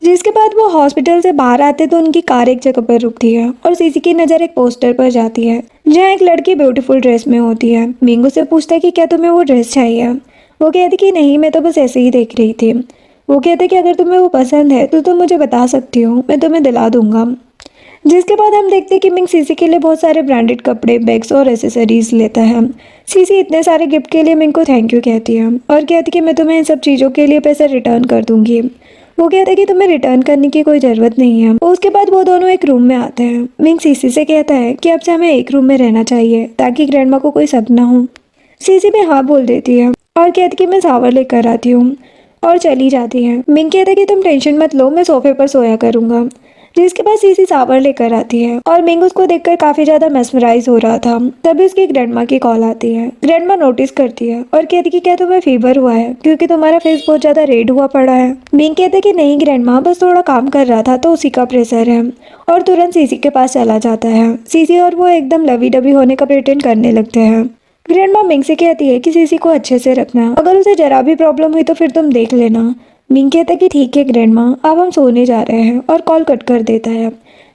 जिसके बाद वो हॉस्पिटल से बाहर आते तो उनकी कार एक जगह पर रुकती है और सीसी की नज़र एक पोस्टर पर जाती है जहाँ एक लड़की ब्यूटीफुल ड्रेस में होती है। मिंग उससे पूछता है कि क्या तुम्हें वो ड्रेस चाहिए। वो कहती कि नहीं, मैं तो बस ऐसे ही देख रही थी। वो कहते कि अगर तुम्हें वो पसंद है तो तुम मुझे बता सकती हो, मैं तुम्हें दिला दूंगा। जिसके बाद हम देखते हैं कि मिंग सीसी के लिए बहुत सारे ब्रांडेड कपड़े, बैग्स और एसेसरीज लेता है। सीसी इतने सारे गिफ्ट के लिए मिंग को थैंक यू कहती है और कहती कि मैं तुम्हें इन सब चीज़ों के लिए पैसे रिटर्न कर दूंगी। वो कहता है कि तुम्हें रिटर्न करने की कोई ज़रूरत नहीं है। उसके बाद वो दोनों एक रूम में आते हैं। मिंग सीसी से कहता है कि अब से हमें एक रूम में रहना चाहिए ताकि ग्रैंडमा को कोई शक ना हो। सीसी भी हाँ बोल देती है और कहती कि मैं शावर लेकर आती हूँ और चली जाती है। मिंग कहता है कि तुम टेंशन मत लो, मैं सोफे पर सोया करूंगा। जिसके बाद सीसी शावर लेकर आती है और मिंग उसको देखकर काफी ज्यादा मेस्मराइज हो रहा था। तभी उसकी ग्रैंडमा की कॉल आती है। ग्रैंडमा नोटिस करती है और कहती कि क्या तुम्हें फीवर हुआ है, क्योंकि तुम्हारा फेस बहुत ज्यादा रेड हुआ पड़ा है। मिंग कहते कि नहीं ग्रैंडमा, बस थोड़ा काम कर रहा था तो उसी का प्रेशर है, और तुरंत सीसी के पास चला जाता है। सीसी और वो एकदम लवी डबी होने का प्रिटेंड करने लगते हैं। ग्रैंडमा मिंग से कहती है कि सीसी को अच्छे से रखना, अगर उसे जरा भी प्रॉब्लम हुई तो फिर तुम देख लेना। मिंग कहता है कि ठीक है ग्रैंडमा, अब हम सोने जा रहे हैं, और कॉल कट कर देता है।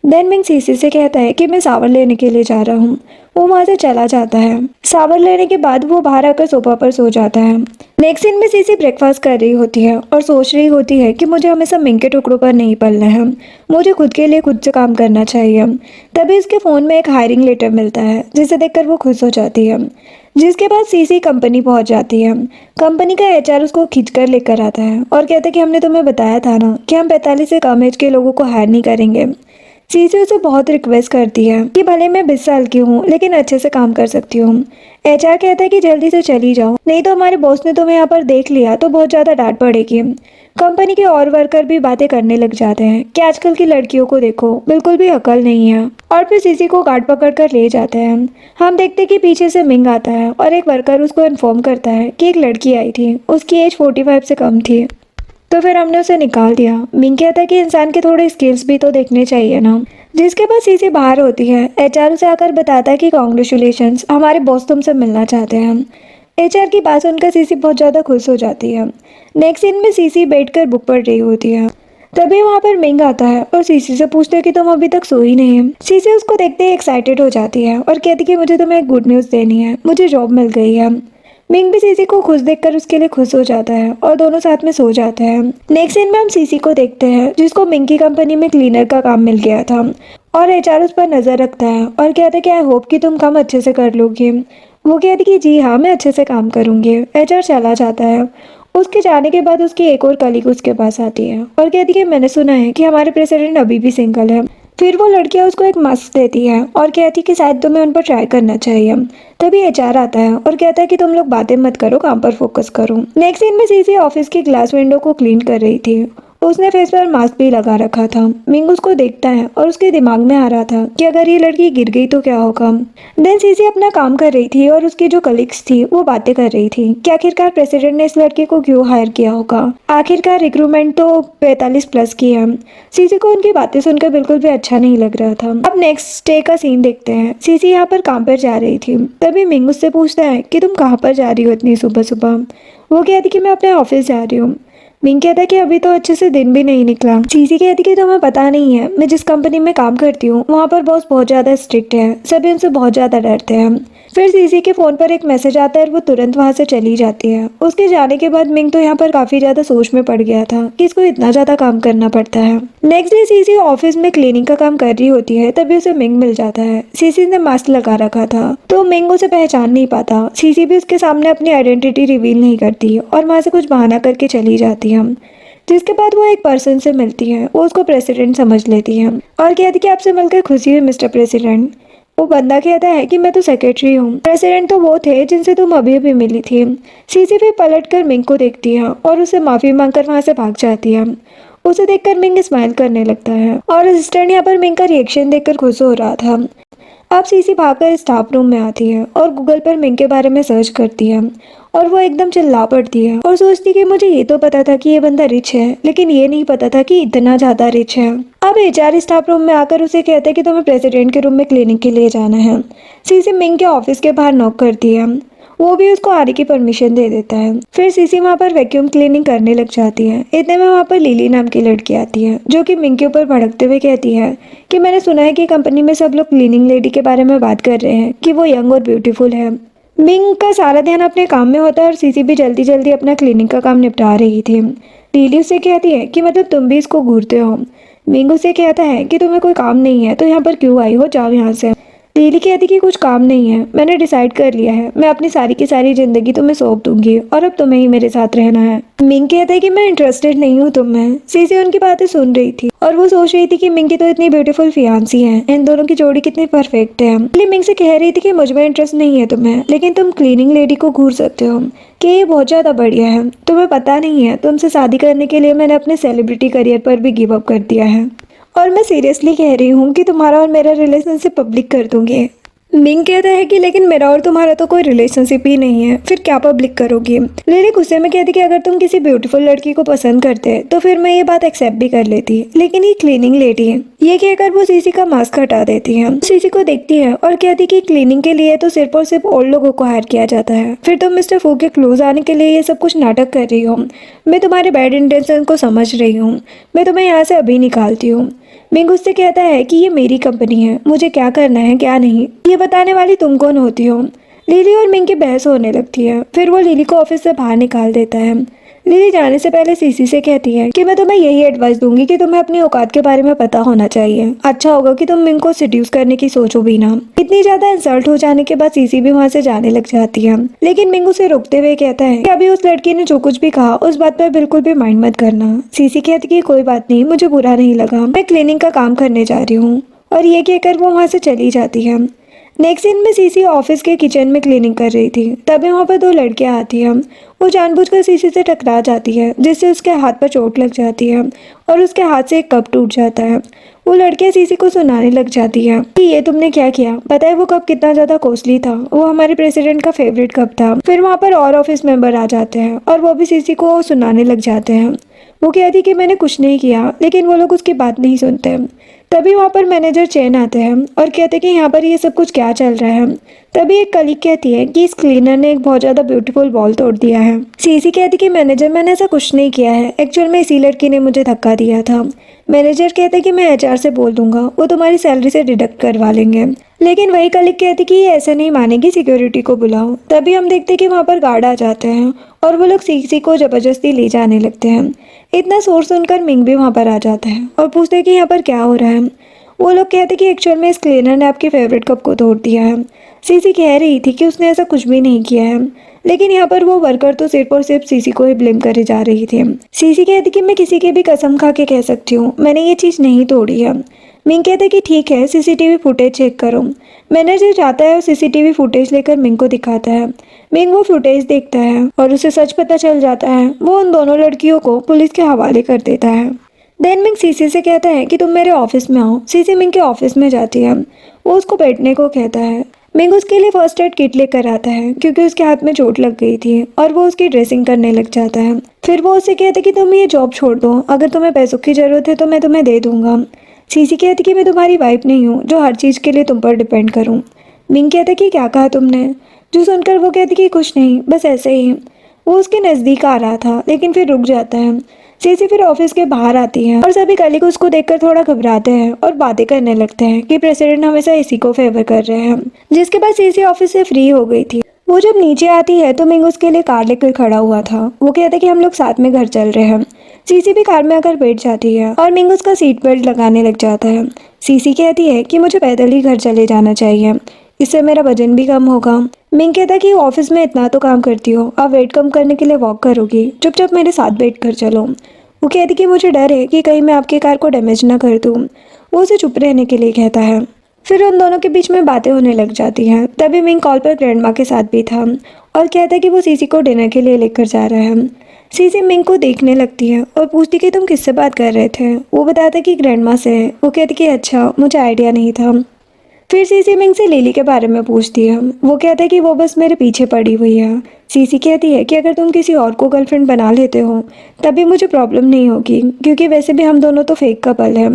देन मिंग सीसी से कहता है कि मैं शावर लेने के लिए जा रहा हूँ। वो वहाँ से चला जाता है। शावर लेने के बाद वो बाहर आकर सोफा पर सो जाता है। नेक्स्ट सीन में सीसी ब्रेकफास्ट कर रही होती है और सोच रही होती है कि मुझे हमेशा मिंग के टुकड़ों पर नहीं पलना है, मुझे खुद के लिए खुद से काम करना चाहिए। तभी उसके फ़ोन में एक हायरिंग लेटर मिलता है जिसे देखकर वो खुश हो जाती है। जिसके बाद सीसी कंपनी पहुंच जाती है। कंपनी का एचआर उसको खींचकर लेकर आता है और कहता है कि हमने तुम्हें बताया था ना कि हम 45 से कम एज के लोगों को हायर नहीं करेंगे। सीसी उसे बहुत रिक्वेस्ट करती है कि भले मैं 20 साल की हूँ लेकिन अच्छे से काम कर सकती हूँ। एचआर कहता है कि जल्दी से चली जाओ, नहीं तो हमारे बॉस ने तुम्हें यहाँ पर देख लिया तो बहुत ज़्यादा डांट पड़ेगी। कंपनी के और वर्कर भी बातें करने लग जाते हैं कि आजकल की लड़कियों को देखो, बिल्कुल भी अकल नहीं है, और फिर सीसी को गार्ड पकड़ कर ले जाते हैं। हम देखते हैं कि पीछे से मिंग आता है और एक वर्कर उसको इन्फॉर्म करता है कि एक लड़की आई थी, उसकी एज 45 से कम थी, तो फिर हमने उसे निकाल दिया। मिंग कहता है कि इंसान के थोड़े स्किल्स भी तो देखने चाहिए ना। जिसके बाद सीसी बाहर होती है। एचआर उसे आकर बताता है कि कॉन्ग्रेचुलेशंस, हमारे बॉस तुमसे मिलना चाहते हैं। एचआर की बात सुनकर सीसी बहुत ज़्यादा खुश हो जाती है। नेक्स्ट सीन में सीसी बैठकर बुक पढ़ रही होती है। तभी वहाँ पर मिंग आता है और सीसी से पूछता है कि तुम अभी तक सोई नहीं है। सीसी उसको देखते ही एक्साइटेड हो जाती है और कहती है कि मुझे तुम्हें एक गुड न्यूज़ देनी है, मुझे जॉब मिल गई है। मिंग भी सीसी को खुश देखकर उसके लिए खुश हो जाता है और दोनों साथ में सो जाते हैं। नेक्स्ट सीन में हम सीसी को देखते हैं जिसको मिंग की कंपनी में क्लीनर का काम मिल गया था, और एचआर उस पर नजर रखता है और कहता है कि आई होप कि तुम काम अच्छे से कर लोगी। वो कहती कि जी हाँ, मैं अच्छे से काम करूंगी। एचआर चला जाता है। उसके जाने के बाद उसकी एक और कलीग उसके पास आती है और कहती है मैंने सुना है कि हमारे प्रेसिडेंट अभी भी सिंगल है। फिर वो लड़कियां उसको एक मास्क देती है और कहती कि शायद तुम्हें उन पर ट्राई करना चाहिए। तभी एचआर आता है और कहता है कि तुम लोग बातें मत करो, काम पर फोकस करो। नेक्स्ट सीन में सीसी ऑफिस की ग्लास विंडो को क्लीन कर रही थी। उसने फेस पर मास्क भी लगा रखा था। मिंग उसको देखता है और उसके दिमाग में आ रहा था कि अगर ये लड़की गिर गई तो क्या होगा। देन सीसी अपना काम कर रही थी और उसकी जो कलीग्स थी वो बातें कर रही थी कि आखिरकार प्रेसिडेंट ने इस लड़के को क्यों हायर किया होगा। आखिरकार रिक्रूटमेंट तो 45 प्लस की है। सीसी को उनकी बातें सुनकर बिल्कुल भी अच्छा नहीं लग रहा था। अब नेक्स्ट डे का सीन देखते हैं। सीसी यहाँ पर काम पर जा रही थी। तभी मिंग उससे पूछता है कि तुम कहाँ पर जा रही हो इतनी सुबह सुबह। वो कहती कि मैं अपने ऑफिस जा रही हूँ। मिंग कहता है कि अभी तो अच्छे से दिन भी नहीं निकला। सीसी कहती कि तुम्हें पता नहीं है, मैं जिस कंपनी में काम करती हूँ वहाँ पर बॉस बहुत ज़्यादा स्ट्रिक्ट है, सभी उनसे बहुत ज़्यादा डरते हैं। फिर सीसी के फ़ोन पर एक मैसेज आता है और वो तुरंत वहाँ से चली जाती है। उसके जाने के बाद मिंग तो यहाँ पर काफ़ी ज़्यादा सोच में पड़ गया था कि इसको इतना ज़्यादा काम करना पड़ता है। नेक्स्ट डे सीसी ऑफिस में क्लीनिंग का काम कर रही होती है। तभी उसे मिंग मिल जाता है। सीसी ने मास्क लगा रखा था तो मिंग उसे पहचान नहीं पाता। सीसी भी उसके सामने अपनी आइडेंटिटी रिवील नहीं करती और वहाँ से कुछ बहाना करके चली जाती है। जिसके बाद वो एक पर्सन से मिलती है। वो उसको प्रेसिडेंट समझ लेती है और कहती कि आपसे मिलकर खुशी हुई मिस्टर प्रेसिडेंट। वो बंदा कहता है कि मैं तो सेक्रेटरी हूँ, प्रेसिडेंट तो वो थे जिनसे तुम अभी अभी मिली थी। सीसी भी पलट कर मिंग को देखती है और उसे माफी मांगकर वहाँ से भाग जाती है। उसे देखकर मिंग स्माइल करने लगता है और असिस्टेंट यहाँ पर मिंग का रिएक्शन देखकर खुश हो रहा था। अब सीसी भागकर स्टाफ रूम में आती है और गूगल पर मिंग के बारे में सर्च करती है और वो एकदम चिल्ला पड़ती है और सोचती कि मुझे ये तो पता था कि ये बंदा रिच है, लेकिन ये नहीं पता था कि इतना ज़्यादा रिच है। अब एचआर स्टाफ रूम में आकर उसे कहते हैं कि तुम्हें प्रेसिडेंट के रूम में क्लीनिक के लिए जाना है। सीसी मिंग के ऑफिस के बाहर नॉक करती है। वो भी उसको आने की परमिशन दे देता है। फिर सीसी वहाँ पर वैक्यूम क्लीनिंग करने लग जाती है। इतने में वहाँ पर लिली नाम की लड़की आती है जो कि मिंग के ऊपर भड़कते हुए कहती है कि मैंने सुना है कि कंपनी में सब लोग क्लीनिंग लेडी के बारे में बात कर रहे हैं कि वो यंग और ब्यूटीफुल है। मिंग का सारा ध्यान अपने काम में होता है और सीसी भी जल्दी जल्दी अपना क्लीनिंग का काम निपटा रही थी। लिली उससे कहती है कि मतलब तुम भी इसको घूरते हो। मिंग उसे कहता है कि तुम्हें कोई काम नहीं है तो यहाँ पर क्यों आई हो, जाओ यहाँ से। लिली कहती कि कुछ काम नहीं है, मैंने डिसाइड कर लिया है, मैं अपनी सारी की सारी जिंदगी तुम्हें सौंप दूंगी और अब तुम्हें ही मेरे साथ रहना है। मिंग कहता है कि मैं इंटरेस्टेड नहीं हूँ तुम में। सीसी उनकी बातें सुन रही थी और वो सोच रही थी कि मिंग की तो इतनी ब्यूटीफुल फियांसी है, इन दोनों की जोड़ी कितनी परफेक्ट है। लिली मिंग से कह रही थी कि मुझ में इंटरेस्ट नहीं है तुम्हें, लेकिन तुम क्लीनिंग लेडी को घूर सकते हो कि ये बहुत ज्यादा बढ़िया है। तुम्हें पता नहीं है, तुमसे शादी करने के लिए मैंने अपने सेलिब्रिटी करियर पर भी गिव अप कर दिया है और मैं सीरियसली कह रही हूँ कि तुम्हारा और मेरा रिलेशनशिप पब्लिक कर दूंगी। मिंग कहता है कि लेकिन मेरा और तुम्हारा तो कोई रिलेशनशिप ही नहीं है, फिर क्या पब्लिक करोगी। लिली गुस्से में कहती कि अगर तुम किसी ब्यूटीफुल लड़की को पसंद करते तो फिर मैं ये बात एक्सेप्ट भी कर लेती, लेकिन ये क्लीनिंग लेडी है। ये कहकर वो सीसी का मास्क हटा देती है, सीसी को देखती है और कहती कि क्लीनिंग के लिए तो सिर्फ और सिर्फ ओल्ड लोगों को हायर किया जाता है, फिर तुम मिस्टर फू के क्लोज आने के लिए ये सब कुछ नाटक कर रही हो। मैं तुम्हारे बैड इंटेंशन को समझ रही हूँ, मैं तुम्हें यहाँ से अभी निकालती हूँ। मिंग उससे कहता है कि ये मेरी कंपनी है, मुझे क्या करना है क्या नहीं ये बताने वाली तुम कौन होती हो। लिली और मिंग की बहस होने लगती है, फिर वो लिली को ऑफिस से बाहर निकाल देता है। लिली जाने से पहले सीसी से कहती है कि मैं तुम्हें यही एडवाइस दूंगी कि तुम्हें अपनी औकात के बारे में पता होना चाहिए। अच्छा होगा कि तुम मिंग को सिड्यूस करने की सोचो भी ना। इतनी ज्यादा इंसल्ट हो जाने के बाद सीसी भी वहाँ से जाने लग जाती है, लेकिन मिंग उसे रोकते हुए कहता है कि अभी उस लड़की ने जो कुछ भी कहा उस बात पर बिल्कुल भी माइंड मत करना। सीसी कहती कि कोई बात नहीं, मुझे बुरा नहीं लगा, मैं क्लीनिंग का काम करने जा रही हूँ, और ये कहकर वो वहाँ से चली जाती है। नेक्स्ट सीन में सीसी ऑफिस के किचन में क्लीनिंग कर रही थी, तभी वहाँ पर दो लड़कियाँ आती हैं। वो जानबूझकर सीसी से टकरा जाती है, जिससे उसके हाथ पर चोट लग जाती है और उसके हाथ से एक कप टूट जाता है। वो लड़कियाँ सीसी को सुनाने लग जाती है कि ये तुमने क्या किया, पता है वो कप कितना ज्यादा कॉस्टली था, वो हमारे प्रेसिडेंट का फेवरेट कप था। फिर वहाँ पर और ऑफिस मेंबर आ जाते हैं और वो भी सीसी को सुनाने लग जाते हैं। वो कहती कि मैंने कुछ नहीं किया, लेकिन वो लोग उसकी बात नहीं सुनते। तभी वहाँ पर मैनेजर चैन आते हैं और कहते कि यहाँ पर ये सब कुछ क्या चल रहा है। तभी एक कलीग कहती है कि इस क्लीनर ने एक बहुत ज्यादा ब्यूटीफुल बॉल तोड़ दिया है। सीसी कहती कि मैनेजर मैंने ऐसा कुछ नहीं किया है, एक्चुअल में इसी लड़की ने मुझे धक्का दिया था। मैनेजर कहते कि मैं एचआर से बोल दूंगा, वो तुम्हारी सैलरी से डिडक्ट करवा लेंगे। लेकिन वही कलीग कहती कि ये ऐसा नहीं मानेगी, सिक्योरिटी को बुलाओ। तभी हम देखते कि वहाँ पर गार्ड आ जाते हैं और वो लोग सीसी को जबरदस्ती ले जाने लगते हैं। इतना शोर सुनकर मिंग भी वहाँ पर आ जाता है और पूछते कि यहाँ पर क्या हो रहा है। वो लोग कहते कि एक्चुअल में इस क्लीनर ने आपके फेवरेट कप को तोड़ दिया है। सीसी कह रही थी कि उसने ऐसा कुछ भी नहीं किया है, लेकिन यहाँ पर वो वर्कर तो सिर्फ और सिर्फ सीसी को ही ब्लेम करे जा रही थी। सीसी कहती कि मैं किसी की भी कसम खा के कह सकती हूँ, मैंने ये चीज़ नहीं तोड़ी है। मिंग कहते कि ठीक है, सीसीटीवी फुटेज चेक करो। मैनेजर जाता है और सीसीटीवी फुटेज लेकर मिंग को दिखाता है। मिंग वो फुटेज देखता है और उसे सच पता चल जाता है। वो उन दोनों लड़कियों को पुलिस के हवाले कर देता है। देन मिंग सीसी से कहता है कि तुम मेरे ऑफिस में आओ। सीसी मिंग के ऑफिस में जाती है। वो उसको बैठने को कहता है। मिंग उसके लिए फर्स्ट एड किट लेकर आता है क्योंकि उसके हाथ में चोट लग गई थी और वो उसकी ड्रेसिंग करने लग जाता है। फिर वो उसे कहते कि तुम ये जॉब छोड़ दो, अगर तुम्हें पैसों की जरूरत है तो मैं तुम्हें दे दूंगा। सीसी कहती कि मैं तुम्हारी वाइफ नहीं हूँ जो हर चीज़ के लिए तुम पर डिपेंड करूँ। मिंग कहते कि क्या कहा तुमने, जो सुनकर वो कहती कि कुछ नहीं, बस ऐसे ही। वो उसके नज़दीक आ रहा था लेकिन फिर रुक जाता है। सीसी फिर ऑफिस के बाहर आती है और सभी कलीग उसको देखकर थोड़ा घबराते हैं और बातें करने लगते हैं कि प्रेसिडेंट हमेशा इसी को फेवर कर रहे हैं। जिसके बाद सीसी ऑफिस से फ्री हो गई थी। वो जब नीचे आती है तो मिंग उसके लिए कार लेकर खड़ा हुआ था। वो कहते कि हम लोग साथ में घर चल रहे हैं। सीसी भी कार में आकर बैठ जाती है और मिंग उसका सीट बेल्ट लगाने लग जाता है। सीसी कहती है कि मुझे पैदल ही घर चले जाना चाहिए, इससे मेरा वजन भी कम होगा। मिंग कहता कि ऑफिस में इतना तो काम करती हो, अब वेट कम करने के लिए वॉक करोगी, चुपचाप मेरे साथ बैठ कर चलो। वो कहती कि मुझे डर है कि कहीं मैं आपकी कार को डैमेज ना कर दूँ। वो उसे चुप रहने के लिए कहता है। फिर उन दोनों के बीच में बातें होने लग जाती हैं। तभी मिंग कॉल पर ग्रैंड माँ के साथ भी था और कहता है कि वो सीसी को डिनर के लिए लेकर जा रहा है। सीसी मिंग को देखने लगती है और पूछती कि तुम किससे बात कर रहे थे। वो बताता कि ग्रैंड माँ से है। वो कहती कि अच्छा, मुझे आइडिया नहीं था। फिर सीसी मिंग से लिली के बारे में पूछती है। वो कहता है कि वो बस मेरे पीछे पड़ी हुई है। सीसी कहती है कि अगर तुम किसी और को गर्लफ्रेंड बना लेते हो तभी मुझे प्रॉब्लम नहीं होगी, क्योंकि वैसे भी हम दोनों तो फेक कपल हैं।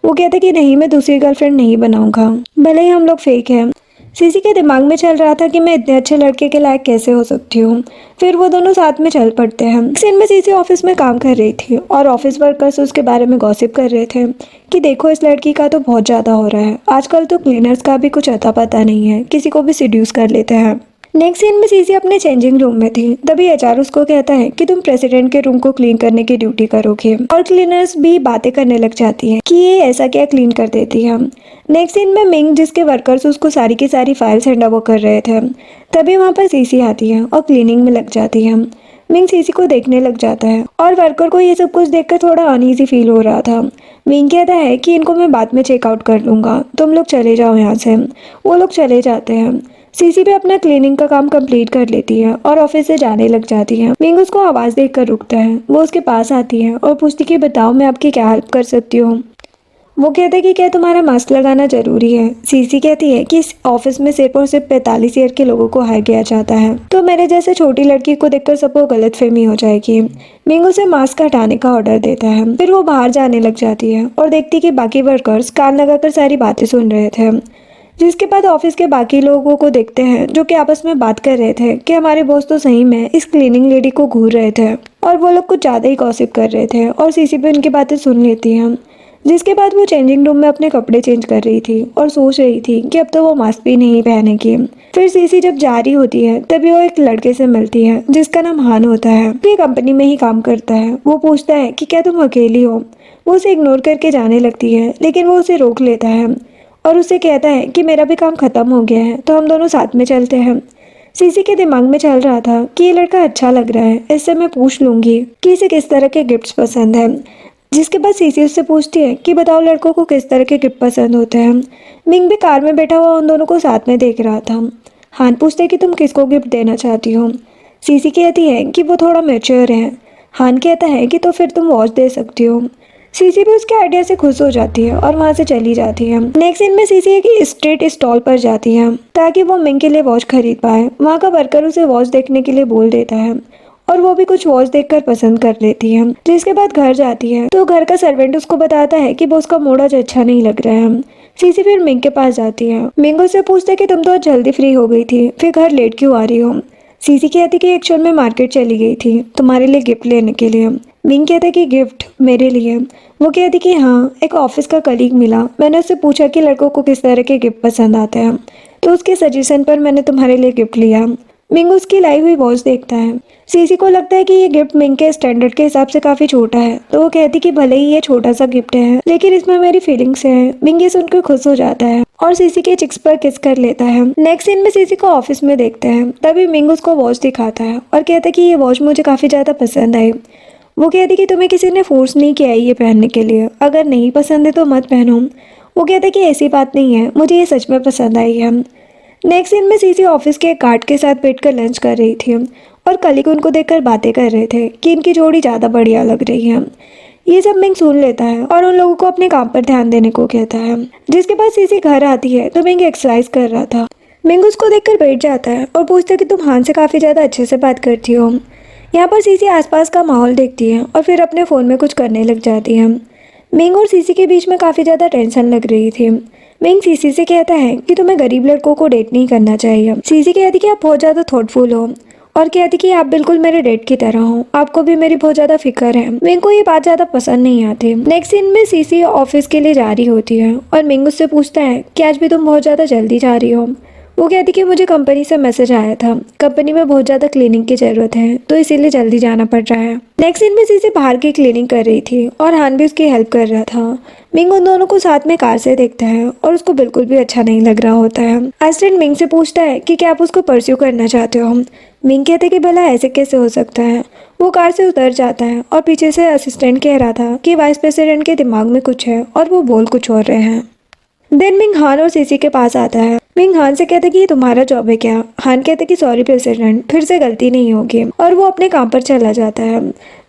वो कहता है कि नहीं, मैं दूसरी गर्लफ्रेंड नहीं बनाऊंगा, भले ही हम लोग फेक हैं। सीसी के दिमाग में चल रहा था कि मैं इतने अच्छे लड़के के लायक कैसे हो सकती हूँ। फिर वो दोनों साथ में चल पड़ते हैं। इस सीन में सीसी ऑफिस में काम कर रही थी और ऑफिस वर्कर्स उसके बारे में गॉसिप कर रहे थे कि देखो इस लड़की का तो बहुत ज़्यादा हो रहा है, आजकल तो क्लीनर्स का भी कुछ अता पता नहीं है, किसी को भी सीड्यूस कर लेते हैं। नेक्स्ट सीन में सीसी अपने चेंजिंग रूम में थी, तभी एचआर उसको कहता है कि तुम प्रेसिडेंट के रूम को क्लीन करने की ड्यूटी करोगे और क्लीनर्स भी बातें करने लग जाती हैं कि ये ऐसा क्या क्लीन कर देती है। नेक्स्ट सीन में मिंग जिसके वर्कर्स उसको सारी की सारी फाइल्स हैंड ओवर कर रहे थे, तभी वहाँ पर सीसी आती है और क्लीनिंग में लग जाती है। मिंग सीसी को देखने लग जाता है और वर्कर को ये सब कुछ देखकर थोड़ा अनईजी फील हो रहा था। मिंग कहता है कि इनको मैं बाद में चेकआउट कर लूँगा, तुम लोग चले जाओ यहाँ से। वो लोग चले जाते हैं। सीसी भी अपना क्लीनिंग का काम कंप्लीट कर लेती है और ऑफिस से जाने लग जाती है। मिंग उसको आवाज़ देकर रुकता है। वो उसके पास आती है और पूछती कि बताओ मैं आपकी क्या हेल्प कर सकती हूँ। वो कहता है कि क्या तुम्हारा मास्क लगाना ज़रूरी है। सीसी कहती है कि इस ऑफिस में सिर्फ और सिर्फ 45 ईयर के लोगों को हायर किया जाता है, तो मेरे जैसे छोटी लड़की को देखकर सबको गलतफहमी हो जाएगी। मिंग उसे मास्क हटाने का ऑर्डर देता है। फिर वो बाहर जाने लग जाती है और देखती कि बाकी वर्कर्स कान लगाकर सारी बातें सुन रहे थे। जिसके बाद ऑफिस के बाकी लोगों को देखते हैं जो कि आपस में बात कर रहे थे कि हमारे बॉस तो सही में इस क्लीनिंग लेडी को घूर रहे थे और वो लोग कुछ ज़्यादा ही गॉसिप कर रहे थे और सीसी भी उनकी बातें सुन लेती है। जिसके बाद वो चेंजिंग रूम में अपने कपड़े चेंज कर रही थी और सोच रही थी कि अब तो वो मास्क भी नहीं पहनेगी। फिर सीसी जब जा रही होती है तभी वो एक लड़के से मिलती है जिसका नाम हान होता है। वो कंपनी में ही काम करता है। वो पूछता है कि क्या तुम अकेली हो। वो उसे इग्नोर करके जाने लगती है, लेकिन वो उसे रोक लेता है और उसे कहता है कि मेरा भी काम खत्म हो गया है, तो हम दोनों साथ में चलते हैं। सीसी के दिमाग में चल रहा था कि ये लड़का अच्छा लग रहा है, इससे मैं पूछ लूंगी कि इसे किस तरह के गिफ्ट्स पसंद है। जिसके बाद सीसी उससे पूछती है कि बताओ लड़कों को किस तरह के गिफ्ट पसंद होते हैं। मिंग भी कार में बैठा हुआ उन दोनों को साथ में देख रहा था। हान पूछते कि तुम किसको गिफ्ट देना चाहती हो। सीसी कहती है कि वो थोड़ा मैच्योर है। हान कहता है कि तो फिर तुम वॉच दे सकती हो। सीसी भी उसके आइडिया से खुश हो जाती है और वहाँ से चली जाती है। नेक्स्ट सीन में सीसी एक स्ट्रीट स्टॉल पर जाती है ताकि वो मिंग के लिए वॉच खरीद पाए। वहाँ का वर्कर उसे वॉच देखने के लिए बोल देता है और वो भी कुछ वॉच देखकर पसंद कर लेती है। जिसके बाद घर जाती है तो घर का सर्वेंट उसको बताता है कि बॉस का मूड आज अच्छा नहीं लग रहा है। सीसी फिर मिंग के पास जाती है। मिंग उससे पूछता है कि तुम तो आज जल्दी फ्री हो गई थी, फिर घर लेट क्यों आ रही हो। सीसी कहती कि एक्चुअल में मार्केट चली गई थी तुम्हारे लिए गिफ्ट लेने के लिए। मिंग कहता कि गिफ्ट मेरे लिए। वो कहती कि हाँ, एक ऑफिस का कलीग मिला, मैंने उससे पूछा कि लड़कों को किस तरह के गिफ्ट पसंद आते हैं, तो उसके सजेशन पर मैंने तुम्हारे लिए गिफ्ट लिया। मिंग उसकी लाई हुई वॉच देखता है। सीसी को लगता है कि ये गिफ्ट मिंग के स्टैंडर्ड के हिसाब से काफी छोटा है, तो वो कहती कि भले ही ये छोटा सा गिफ्ट है लेकिन इसमें मेरी फीलिंग्स है। मिंग ये सुनकर खुश हो जाता है और सीसी के चिक्स पर किस कर लेता है। नेक्स्ट सीन में सीसी को ऑफिस में देखते हैं, तभी मिंग उसको वॉच दिखाता है और कहता है कि ये वॉच मुझे काफी ज्यादा पसंद आई। वो कहती कि तुम्हें किसी ने फोर्स नहीं किया ये पहनने के लिए, अगर नहीं पसंद है तो मत पहनो। वो कहता कि ऐसी बात नहीं है, मुझे ये सच में पसंद आई है। नेक्स्ट सीन में सीसी ऑफिस के एक गार्ड के साथ बैठकर लंच कर रही थी और कलीग उनको देखकर बातें कर रहे थे कि इनकी जोड़ी ज़्यादा बढ़िया लग रही है। ये सब मिंग सुन लेता है और उन लोगों को अपने काम पर ध्यान देने को कहता है। जिसके बाद सीसी घर आती है तो मिंग एक्सरसाइज कर रहा था। मिंग उसको देखकर बैठ जाता है और पूछता है कि तुम हान से काफ़ी ज़्यादा अच्छे से बात करती हो। यहाँ पर सीसी आसपास का माहौल देखती है और फिर अपने फ़ोन में कुछ करने लग जाती है। मिंग और सीसी के बीच में काफ़ी ज़्यादा टेंशन लग रही थी। मिंग सीसी से कहता है कि तुम्हें गरीब लड़कों को डेट नहीं करना चाहिए। सीसी कहती कि आप बहुत ज़्यादा थॉटफुल हो और कहती कि आप बिल्कुल मेरे डेट की तरह हो, आपको भी मेरी बहुत ज़्यादा फिक्र है। मिंग को ये बात ज़्यादा पसंद नहीं आती। नेक्स्ट सीन में सीसी ऑफिस के लिए जा रही होती है और मिंग उससे पूछता है कि आज भी तुम बहुत ज़्यादा जल्दी जा रही हो। वो कहती कि मुझे कंपनी से मैसेज आया था, कंपनी में बहुत ज़्यादा क्लीनिंग की ज़रूरत है, तो इसीलिए जल्दी जाना पड़ रहा है। नेक्स्ट सीन में सीसी बाहर की क्लीनिंग कर रही थी और हान भी उसकी हेल्प कर रहा था। मिंग उन दोनों को साथ में कार से देखता है और उसको बिल्कुल भी अच्छा नहीं लग रहा होता है। असिस्टेंट मिंग से पूछता है कि क्या आप उसको परस्यू करना चाहते हो। मिंग कहते कि भला ऐसे कैसे हो सकता है। वो कार से उतर जाता है और पीछे से असिस्टेंट कह रहा था कि वाइस प्रेसिडेंट के दिमाग में कुछ है और वो बोल कुछ और रहे हैं। देन मिंग हान और सीसी के पास आता है। मिंग हान से कहते कि ये तुम्हारा जॉब है क्या। हान कहते कि सॉरी प्रेसिडेंट, फिर से गलती नहीं होगी, और वो अपने काम पर चला जाता है।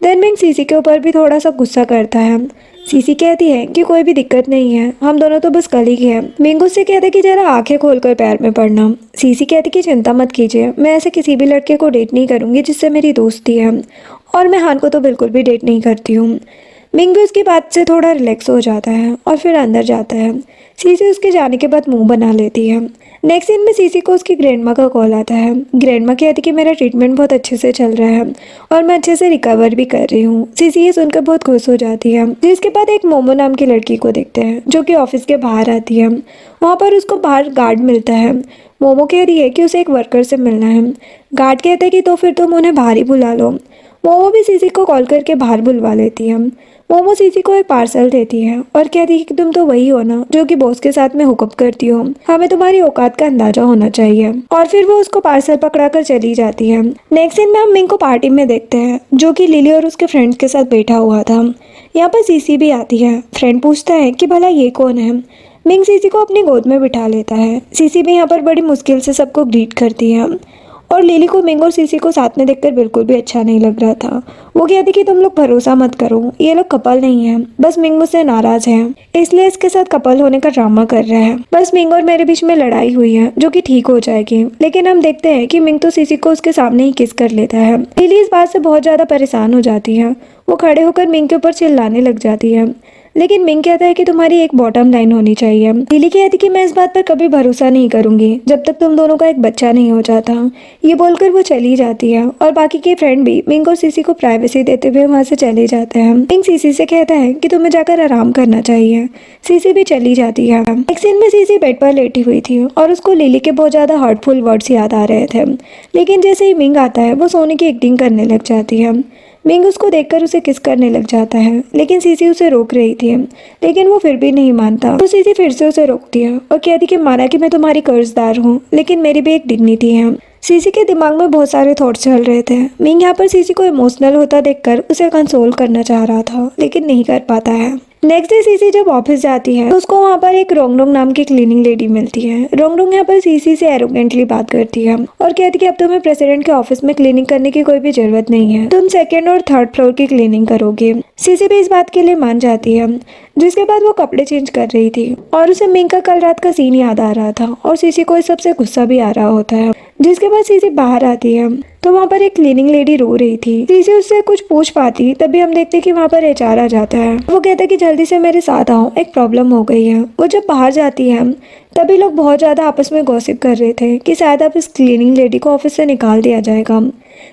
देन मिंग सीसी के ऊपर भी थोड़ा सा गुस्सा करता है। सीसी कहती है कि कोई भी दिक्कत नहीं है, हम दोनों तो बस कलीग हैं। मिंग उससे कहते कि जरा आंखें खोलकर पैर में पड़ना। सीसी कहती कि चिंता मत कीजिए, मैं ऐसे किसी भी लड़के को डेट नहीं करूंगी जिससे मेरी दोस्ती है, और मैं हान को तो बिल्कुल भी डेट नहीं करती हूँ। मिंग भी उसकी बात से थोड़ा रिलैक्स हो जाता है और फिर अंदर जाता है। सीसी उसके जाने के बाद मुंह बना लेती है। नेक्स्ट सीन में सीसी को उसकी ग्रैंडमा का कॉल आता है। ग्रैंडमा कहती कि मेरा ट्रीटमेंट बहुत अच्छे से चल रहा है और मैं अच्छे से रिकवर भी कर रही हूँ। सीसी ये सुनकर बहुत खुश हो जाती है। जिसके बाद एक मोमो नाम की लड़की को देखते हैं जो कि ऑफिस के बाहर आती है। वहाँ पर उसको बाहर गार्ड मिलता है। मोमो कह रही है कि उसे एक वर्कर से मिलना है। गार्ड कहते हैं कि तो फिर तुम उन्हें बाहर ही बुला लो। मोमो भी सीसी को कॉल करके बाहर बुलवा लेती है। मोमो सीसी को एक पार्सल देती है और कहती है कि तुम तो वही हो ना जो कि बॉस के साथ में हुक्म करती हो, हमें तुम्हारी औकात का अंदाजा होना चाहिए। और फिर वो उसको पार्सल पकड़ाकर चली जाती है। नेक्स्ट सीन में हम मिंग को पार्टी में देखते हैं जो कि लिली और उसके फ्रेंड्स के साथ बैठा हुआ था। यहाँ पर सीसी भी आती है। फ्रेंड पूछता है कि भला ये कौन है। मिंग सीसी को अपनी गोद में बिठा लेता है। सीसी भी यहाँ पर बड़ी मुश्किल से सबको ग्रीट करती है और लिली को मिंग और सीसी को साथ में देखकर बिल्कुल भी अच्छा नहीं लग रहा था। वो कहती कि तुम लोग भरोसा मत करो, ये लोग कपल नहीं है, बस मिंग मुझसे नाराज है इसलिए इसके साथ कपल होने का ड्रामा कर रहा है। बस मिंग और मेरे बीच में लड़ाई हुई है जो कि ठीक हो जाएगी। लेकिन हम देखते हैं कि मिंग तो सीसी को उसके सामने ही किस कर लेता है। लिली इस बात से बहुत ज्यादा परेशान हो जाती है। वो खड़े होकर मिंग के ऊपर चिल्लाने लग जाती है। लेकिन मिंग कहता है कि तुम्हारी एक बॉटम लाइन होनी चाहिए। लिली कहती कि मैं इस बात पर कभी भरोसा नहीं करूंगी जब तक तुम दोनों का एक बच्चा नहीं हो जाता। ये बोलकर वो चली जाती है और बाकी के फ्रेंड भी मिंग और सीसी को प्राइवेसी देते हुए वहां से चले जाते हैं। मिंग सीसी से कहता है कि तुम्हें जाकर आराम करना चाहिए। सीसी भी चली जाती है। एक सीन में सीसी बेड पर लेटी हुई थी और उसको लिली के बहुत ज्यादा हर्टफुल वर्ड्स याद आ रहे थे। लेकिन जैसे ही मिंग आता है वो सोने की एक्टिंग करने लग जाती है। मिंग उसको देखकर उसे किस करने लग जाता है। लेकिन सीसी उसे रोक रही थी। लेकिन वो फिर भी नहीं मानता। तो सीसी फिर से उसे रोकती है और कहती कि माना कि मैं तुम्हारी कर्जदार हूँ लेकिन मेरी भी एक डिग्निटी है। सीसी के दिमाग में बहुत सारे थॉट्स चल रहे थे। मिंग यहाँ पर सीसी को इमोशनल होता देखकर उसे कंसोल करना चाह रहा था लेकिन नहीं कर पाता है। नेक्स्ट डे सीसी जब ऑफिस जाती है तो उसको वहाँ पर एक रोंगडोंग नाम की क्लीनिंग लेडी मिलती है। रोंगडोंग यहाँ पर सीसी से एरोगेंटली बात करती है और कहती कि अब तुम्हें प्रेसिडेंट के ऑफिस में क्लीनिंग करने की कोई भी जरूरत नहीं है, तुम सेकंड और थर्ड फ्लोर की क्लीनिंग करोगे। सीसी भी इस बात के लिए मान जाती है। जिसके बाद वो कपड़े चेंज कर रही थी और उसे मिंग का कल रात का सीन याद आ रहा था और सीसी को इस सबसे गुस्सा भी आ रहा होता है। जिसके बाद सीसी बाहर आती है तो वहाँ पर एक क्लीनिंग लेडी रो रही थी। सीसी उससे कुछ पूछ पाती तभी हम देखते कि वहाँ पर एचआर आ जाता है। वो कहता है कि जल्दी से मेरे साथ आओ, एक प्रॉब्लम हो गई है। वो जब बाहर जाती है तभी लोग बहुत ज्यादा आपस में गॉसिप कर रहे थे कि शायद अब इस क्लीनिंग लेडी को ऑफिस से निकाल दिया जाएगा।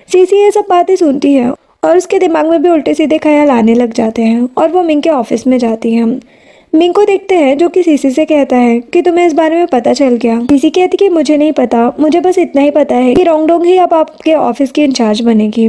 सीसी ये सब बातें सुनती है और उसके दिमाग में भी उल्टे सीधे ख्याल आने लग जाते हैं और वो मिंग के ऑफिस में जाती है। मिंग को देखते हैं जो कि सीसी से कहता है कि तुम्हें इस बारे में पता चल गया। सीसी कहती कि मुझे नहीं पता, मुझे बस इतना ही पता है कि रोंगडोंग ही अब आपके ऑफिस की इंचार्ज बनेगी।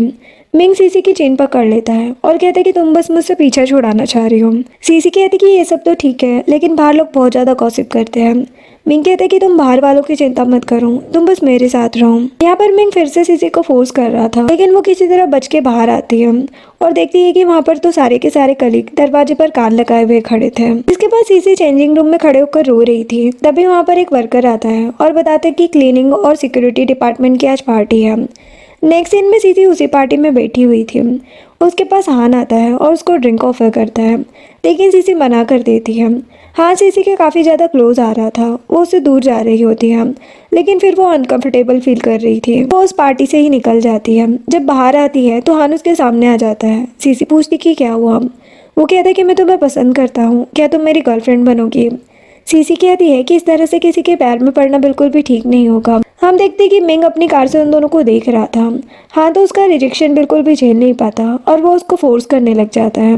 मिंग सीसी की चेन पकड़ लेता है और कहता है कि तुम बस मुझसे पीछा छुड़ाना चाह रही हो। सीसी कहती कि ये सब तो ठीक है लेकिन बाहर लोग बहुत ज्यादा गॉसिप करते हैं। मिंग कहते कि तुम बाहर वालों की चिंता मत करो, तुम बस मेरे साथ रहो। यहाँ पर मिंग फिर से सीसी को फोर्स कर रहा था लेकिन वो किसी तरह बच के बाहर आती है और देखती है कि वहाँ पर तो सारे के सारे कलीग दरवाजे पर कान लगाए हुए खड़े थे। इसके बाद सीसी चेंजिंग रूम में खड़े होकर रो रही थी। तभी वहाँ पर एक वर्कर आता है और बताता है कि क्लीनिंग और सिक्योरिटी डिपार्टमेंट की आज पार्टी है। नेक्स्ट सीन में सीसी उसी पार्टी में बैठी हुई थी। उसके पास हान आता है और उसको ड्रिंक ऑफर करता है लेकिन सीसी मना कर देती है। हाँ सीसी के काफ़ी ज़्यादा क्लोज आ रहा था, वो उससे दूर जा रही होती है लेकिन फिर वो अनकंफर्टेबल फील कर रही थी। वो उस पार्टी से ही निकल जाती है। जब बाहर आती है तो हान उसके सामने आ जाता है। सीसी पूछती कि क्या हुआ। वो कहता है कि मैं तुम्हें पसंद करता हूँ, क्या तुम मेरी गर्लफ्रेंड बनोगी। सीसी कहती है कि इस तरह से किसी के पैर में पड़ना बिल्कुल भी ठीक नहीं होगा। हम देखते कि मिंग अपनी कार से उन दोनों को देख रहा था। हाँ तो उसका रिजेक्शन बिल्कुल भी झेल नहीं पाता और वो उसको फोर्स करने लग जाता है।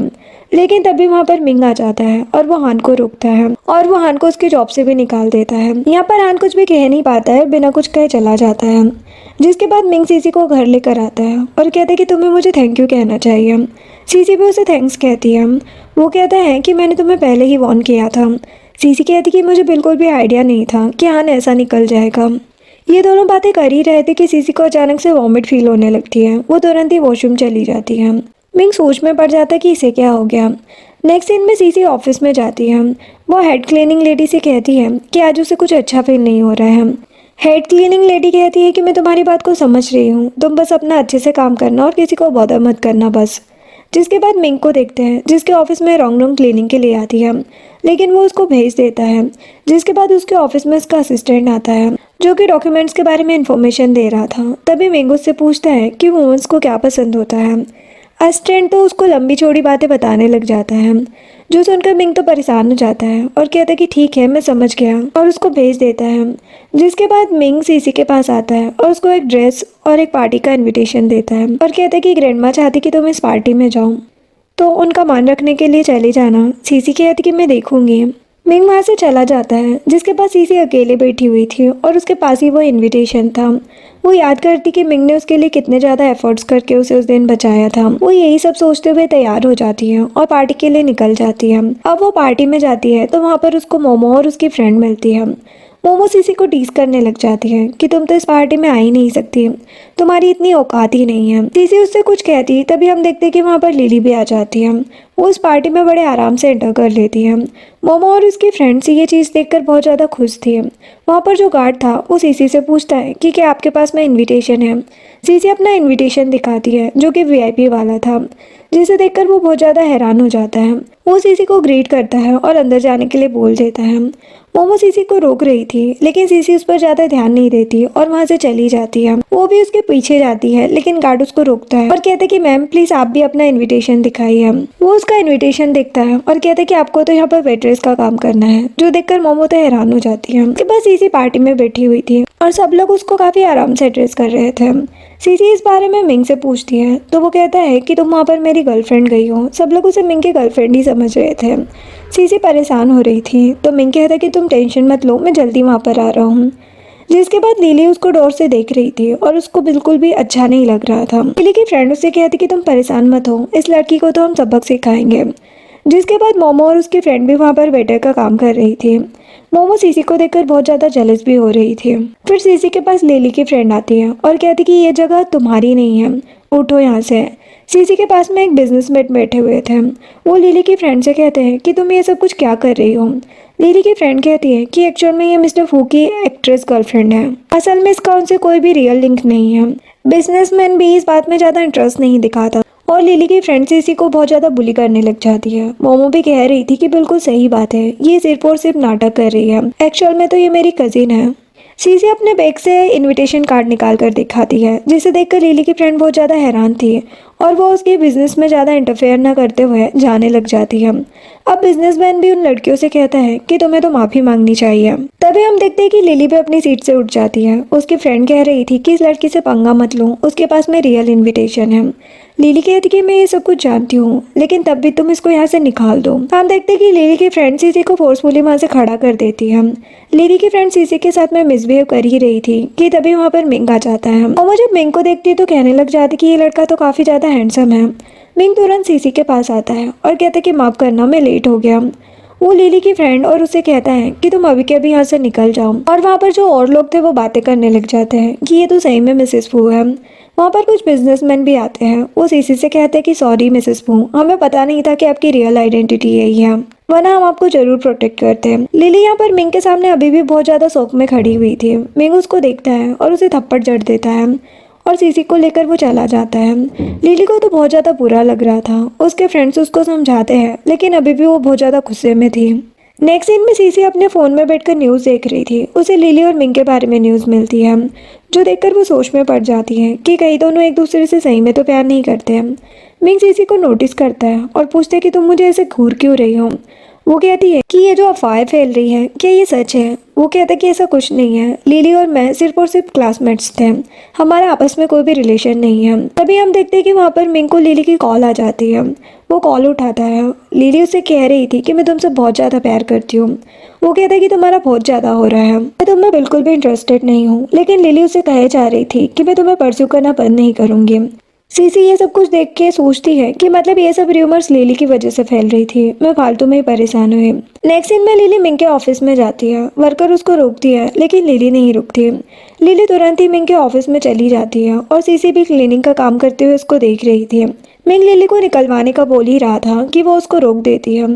लेकिन तभी वहाँ पर मिंग आ जाता है और वो हान को रोकता है और वो हान को उसकी जॉब से भी निकाल देता है। यहाँ पर हान कुछ भी कह नहीं पाता है, बिना कुछ कहे चला जाता है। जिसके बाद मिंग सीसी को घर लेकर आता है और कहता है कि तुम्हें मुझे थैंक यू कहना चाहिए। सीसी भी उसे थैंक्स कहती है। वो कहता है कि मैंने तुम्हें पहले ही वार्न किया था। सीसी कहती कि मुझे बिल्कुल भी आइडिया नहीं था कि हान ऐसा निकल जाएगा। ये दोनों बातें कर ही रहे थे कि सीसी को अचानक से वॉमिट फील होने लगती है। वो तुरंत ही वॉशरूम चली जाती है। मिंग सोच में पड़ जाता है कि इसे क्या हो गया। नेक्स्ट सीन में सीसी ऑफिस में जाती है। वो हेड क्लीनिंग लेडी से कहती है कि आज उसे कुछ अच्छा फील नहीं हो रहा है। हेड क्लीनिंग लेडी कहती है कि मैं तुम्हारी बात को समझ रही हूँ, तुम बस अपना अच्छे से काम करना और किसी को बॉदर मत करना बस। जिसके बाद मिंग को देखते हैं जिसके ऑफिस में रोंगडोंग क्लीनिंग के लिए आती है लेकिन वो उसको भेज देता है। जिसके बाद उसके ऑफिस में उसका असिस्टेंट आता है जो कि डॉक्यूमेंट्स के बारे में इंफॉर्मेशन दे रहा था। तभी मिंग उससे पूछता है कि वुमेन्स को क्या पसंद होता है। असिस्टेंट तो उसको लंबी चौड़ी बातें बताने लग जाता है, जो सुनकर मिंग तो परेशान हो जाता है और कहता है कि ठीक है मैं समझ गया, और उसको भेज देता है। जिसके बाद मिंग सीसी के पास आता है और उसको एक ड्रेस और एक पार्टी का इनविटेशन देता है और कहता है कि ग्रैंडमा चाहती कि तुम इस पार्टी में जाओ, तो उनका मान रखने के लिए चले जाना। सीसी कहती कि मैं देखूंगी। मिंग वहाँ से चला जाता है, जिसके पास सीसी अकेले बैठी हुई थी और उसके पास ही वो इनविटेशन था। वो याद करती कि मिंग ने उसके लिए कितने ज़्यादा एफर्ट्स करके उसे उस दिन बचाया था। वो यही सब सोचते हुए तैयार हो जाती है और पार्टी के लिए निकल जाती है। अब वो पार्टी में जाती है तो वहाँ पर उसको मोमो और उसकी फ्रेंड मिलती है। मोमो सीसी को टीज करने लग जाती है कि तुम तो इस पार्टी में आ ही नहीं सकती, तुम्हारी इतनी औकात ही नहीं है। सीसी उससे कुछ कहती तभी हम देखते कि वहाँ पर लिली भी आ जाती है। वो उस पार्टी में बड़े आराम से एंटर कर लेती है। मोमो और उसकी फ्रेंड्स ये चीज़ देखकर बहुत ज़्यादा खुश थी। वहाँ पर जो गार्ड था वो सीसी से पूछता है कि क्या आपके पास में इनविटेशन है। सीसी अपना इनविटेशन दिखाती है जो कि वीआईपी वाला था, जिसे देखकर वो बहुत ज़्यादा हैरान हो जाता है। वो सीसी को ग्रीट करता है और अंदर जाने के लिए बोल देता है। मोमो सीसी को रोक रही थी लेकिन सीसी उस पर ज़्यादा ध्यान नहीं देती और वहाँ से चली जाती है। वो भी उसके पीछे जाती है लेकिन गार्ड उसको रोकता है और कहता है कि मैम प्लीज़ आप भी अपना इनविटेशन दिखाइए। वो उसका इनविटेशन देखता है और कहता है कि आपको तो यहाँ पर वेट्रेस का काम करना है, जो देखकर मोमो तो हैरान हो जाती है। उसके बाद सीसी पार्टी में बैठी हुई थी और सब लोग उसको काफ़ी आराम से एड्रेस कर रहे थे। सीसी इस बारे में मिंग से पूछती है तो वो कहता है कि तुम वहाँ पर मेरी गर्लफ्रेंड गई हो। सब लोग उसे मिंग की गर्लफ्रेंड ही समझ रहे थे। सीसी परेशान हो रही थी तो मिंग कहता है कि तुम टेंशन मत लो, मैं जल्दी वहाँ पर आ रहा हूँ। जिसके बाद लिली उसको डोर से देख रही थी और उसको बिल्कुल भी अच्छा नहीं लग रहा था। लिली की फ्रेंड उससे कहती कि तुम परेशान मत हो, इस लड़की को तो हम सबक सिखाएंगे। जिसके बाद मोमो और उसकी फ्रेंड भी वहाँ पर वेटर का काम कर रही थी। मोमो सीसी को देखकर बहुत ज़्यादा जेलस भी हो रही थी। फिर सीसी के पास लिली की फ्रेंड आती है और कहती कि ये जगह तुम्हारी नहीं है, उठो यहाँ से। सीसी के पास में एक बिजनेसमैन बैठे हुए थे। वो लिली की फ्रेंड से कहते हैं कि तुम ये सब कुछ क्या कर रही हो। लिली की फ्रेंड कहती है कि एक्चुअल में ये मिस्टर फू की एक्ट्रेस गर्लफ्रेंड है, असल में इसका उनसे कोई भी रियल लिंक नहीं है। बिजनेसमैन भी इस बात में ज़्यादा इंटरेस्ट नहीं दिखाता और लिली की फ्रेंड सीसी को बहुत ज़्यादा बुली करने लग जाती है। मोमो भी कह रही थी कि बिल्कुल सही बात है, ये सिर्फ और सिर्फ नाटक कर रही है, एक्चुअल में तो ये मेरी कजिन है। सीसी अपने बैग से इनविटेशन कार्ड निकाल कर दिखाती है, जिसे देखकर लिली की फ्रेंड बहुत ज़्यादा हैरान थी और वो उसके बिजनेस में ज़्यादा इंटरफेयर न करते हुए जाने लग जाती है। अब बिजनेसमैन भी उन लड़कियों से कहता है कि तुम्हें तो माफ़ी मांगनी चाहिए। तभी हम देखते हैं कि लिली भी अपनी सीट से उठ जाती है। उसकी फ्रेंड कह रही थी कि इस लड़की से पंगा मत लो, उसके पास में रियल इन्विटेशन है। लिली कहती कि मैं ये सब कुछ जानती हूँ लेकिन तब भी तुम इसको यहाँ से निकाल दो। हम देखते हैं कि लिली की फ्रेंड सीसी को फोर्सफुली वहाँ से खड़ा कर देती है। लिली की फ्रेंड सीसी के साथ में मिसबिहेव कर ही रही थी कि तभी वहाँ पर मिंग आ जाता है और वो जब मिंग को देखती है तो कहने लग जाती कि ये लड़का तो काफ़ी ज़्यादा हैंडसम है। मिंग तुरंत सीसी के पास आता है और कहता है कि माफ़ करना, मैं लेट हो गया। वो लिली की फ्रेंड और उसे कहता है कि तुम अभी के अभी यहाँ से निकल जाओ। और वहाँ पर जो और लोग थे वो बातें करने लग जाते हैं कि ये तो सही में मिसेस फू है। वहाँ पर कुछ बिजनेसमैन भी आते हैं। वो सीसी से कहते हैं कि सॉरी मिसेस फू, हमें पता नहीं था कि आपकी रियल आइडेंटिटी यही है, वरना हम आपको जरूर प्रोटेक्ट करते हैं। लिली यहाँ पर मिंग के सामने अभी भी बहुत ज़्यादा शौक में खड़ी हुई थी। मिंग उसको देखता है और उसे थप्पड़ जड़ देता है और सीसी को लेकर वो चला जाता है। लिली को तो बहुत ज़्यादा बुरा लग रहा था। उसके फ्रेंड्स उसको समझाते हैं लेकिन अभी भी वो बहुत ज़्यादा गुस्से में थी। नेक्स्ट सीन में सीसी अपने फ़ोन में बैठकर न्यूज़ देख रही थी। उसे लिली और मिंग के बारे में न्यूज़ मिलती है, जो देखकर वो सोच में पड़ जाती है कि कहीं दोनों एक दूसरे से सही में तो प्यार नहीं करते हैं। मिंग सीसी को नोटिस करता है और पूछते है कि तुम मुझे ऐसे घूर क्यों रही हो। वो कहती है कि ये जो अफवाहें फैल रही हैं क्या ये सच है। वो कहता है कि ऐसा कुछ नहीं है, लिली और मैं सिर्फ और सिर्फ क्लासमेट्स थे, हमारा आपस में कोई भी रिलेशन नहीं है। तभी हम देखते हैं कि वहाँ पर मिंग को लिली की कॉल आ जाती है। वो कॉल उठाता है। लिली उसे कह रही थी कि मैं तुमसे बहुत ज़्यादा प्यार करती हूँ। वो कहता है कि तुम्हारा बहुत ज़्यादा हो रहा है, मैं तुम में बिल्कुल भी इंटरेस्टेड नहीं हूँ। लेकिन लिली उसे कहे जा रही थी कि मैं तुम्हें परस्यू करना बंद नहीं करूँगी। सीसी ये सब कुछ देख के सोचती है कि मतलब ये सब रूमर्स लिली की वजह से फैल रही थी, मैं फालतू में ही परेशान हुई। नेक्स्ट सीन में लिली मिंग के ऑफिस में जाती है। वर्कर उसको रोकती है लेकिन लिली नहीं रुकती। लिली तुरंत ही मिंग के ऑफिस में चली जाती है और सीसी भी क्लीनिंग का काम करते हुए उसको देख रही थी। मिंग लिली को निकलवाने का बोल ही रहा था कि वो उसको रोक देती है।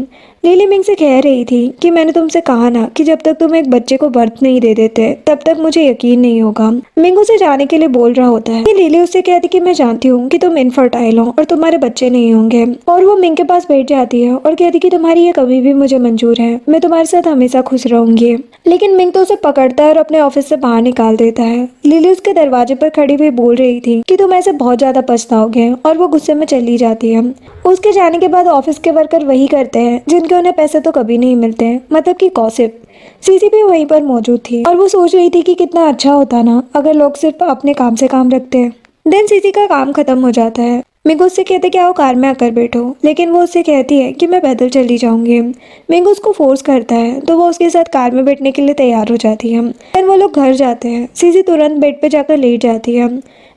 लिली मिंग से कह रही थी कि मैंने तुमसे कहा ना कि जब तक तुम एक बच्चे को बर्थ नहीं दे देते तब तक मुझे यकीन नहीं होगा। मिंग उसे जाने के लिए बोल रहा होता है कि लिली उससे कहती कि मैं जानती हूँ कि तुम इनफर्टाइल हो और तुम्हारे बच्चे नहीं होंगे, और वो मिंग के पास बैठ जाती है और कहती कि तुम्हारी ये कभी भी मुझे मंजूर है, मैं तुम्हारे साथ हमेशा खुश रहूंगी। लेकिन मिंग तो उसे पकड़ता है और अपने ऑफिस से बाहर निकाल देता है। लिली उसके दरवाजे पर खड़ी हुई बोल रही थी कि तुम ऐसे बहुत ज्यादा पछताओगे, और वो गुस्से में चली जाती है। उसके जाने के बाद ऑफिस के वर्कर वही करते हैं जिनके उन्हें पैसे तो कभी नहीं मिलते, मतलब कि गॉसिप। सीसी भी वहीं पर मौजूद थी और वो सोच रही थी कि कितना अच्छा होता ना अगर लोग सिर्फ अपने काम से काम रखते। देन सीसी का काम खत्म हो जाता है। मिंग उससे कहते कि आओ कार में आकर बैठो, लेकिन वो उससे कहती है कि मैं पैदल चली जाऊंगी। मिंग उसको फोर्स करता है तो वो उसके साथ कार में बैठने के लिए तैयार हो जाती है। फिर वो लोग घर जाते हैं। सीसी तुरंत बेड पे जाकर लेट जाती है।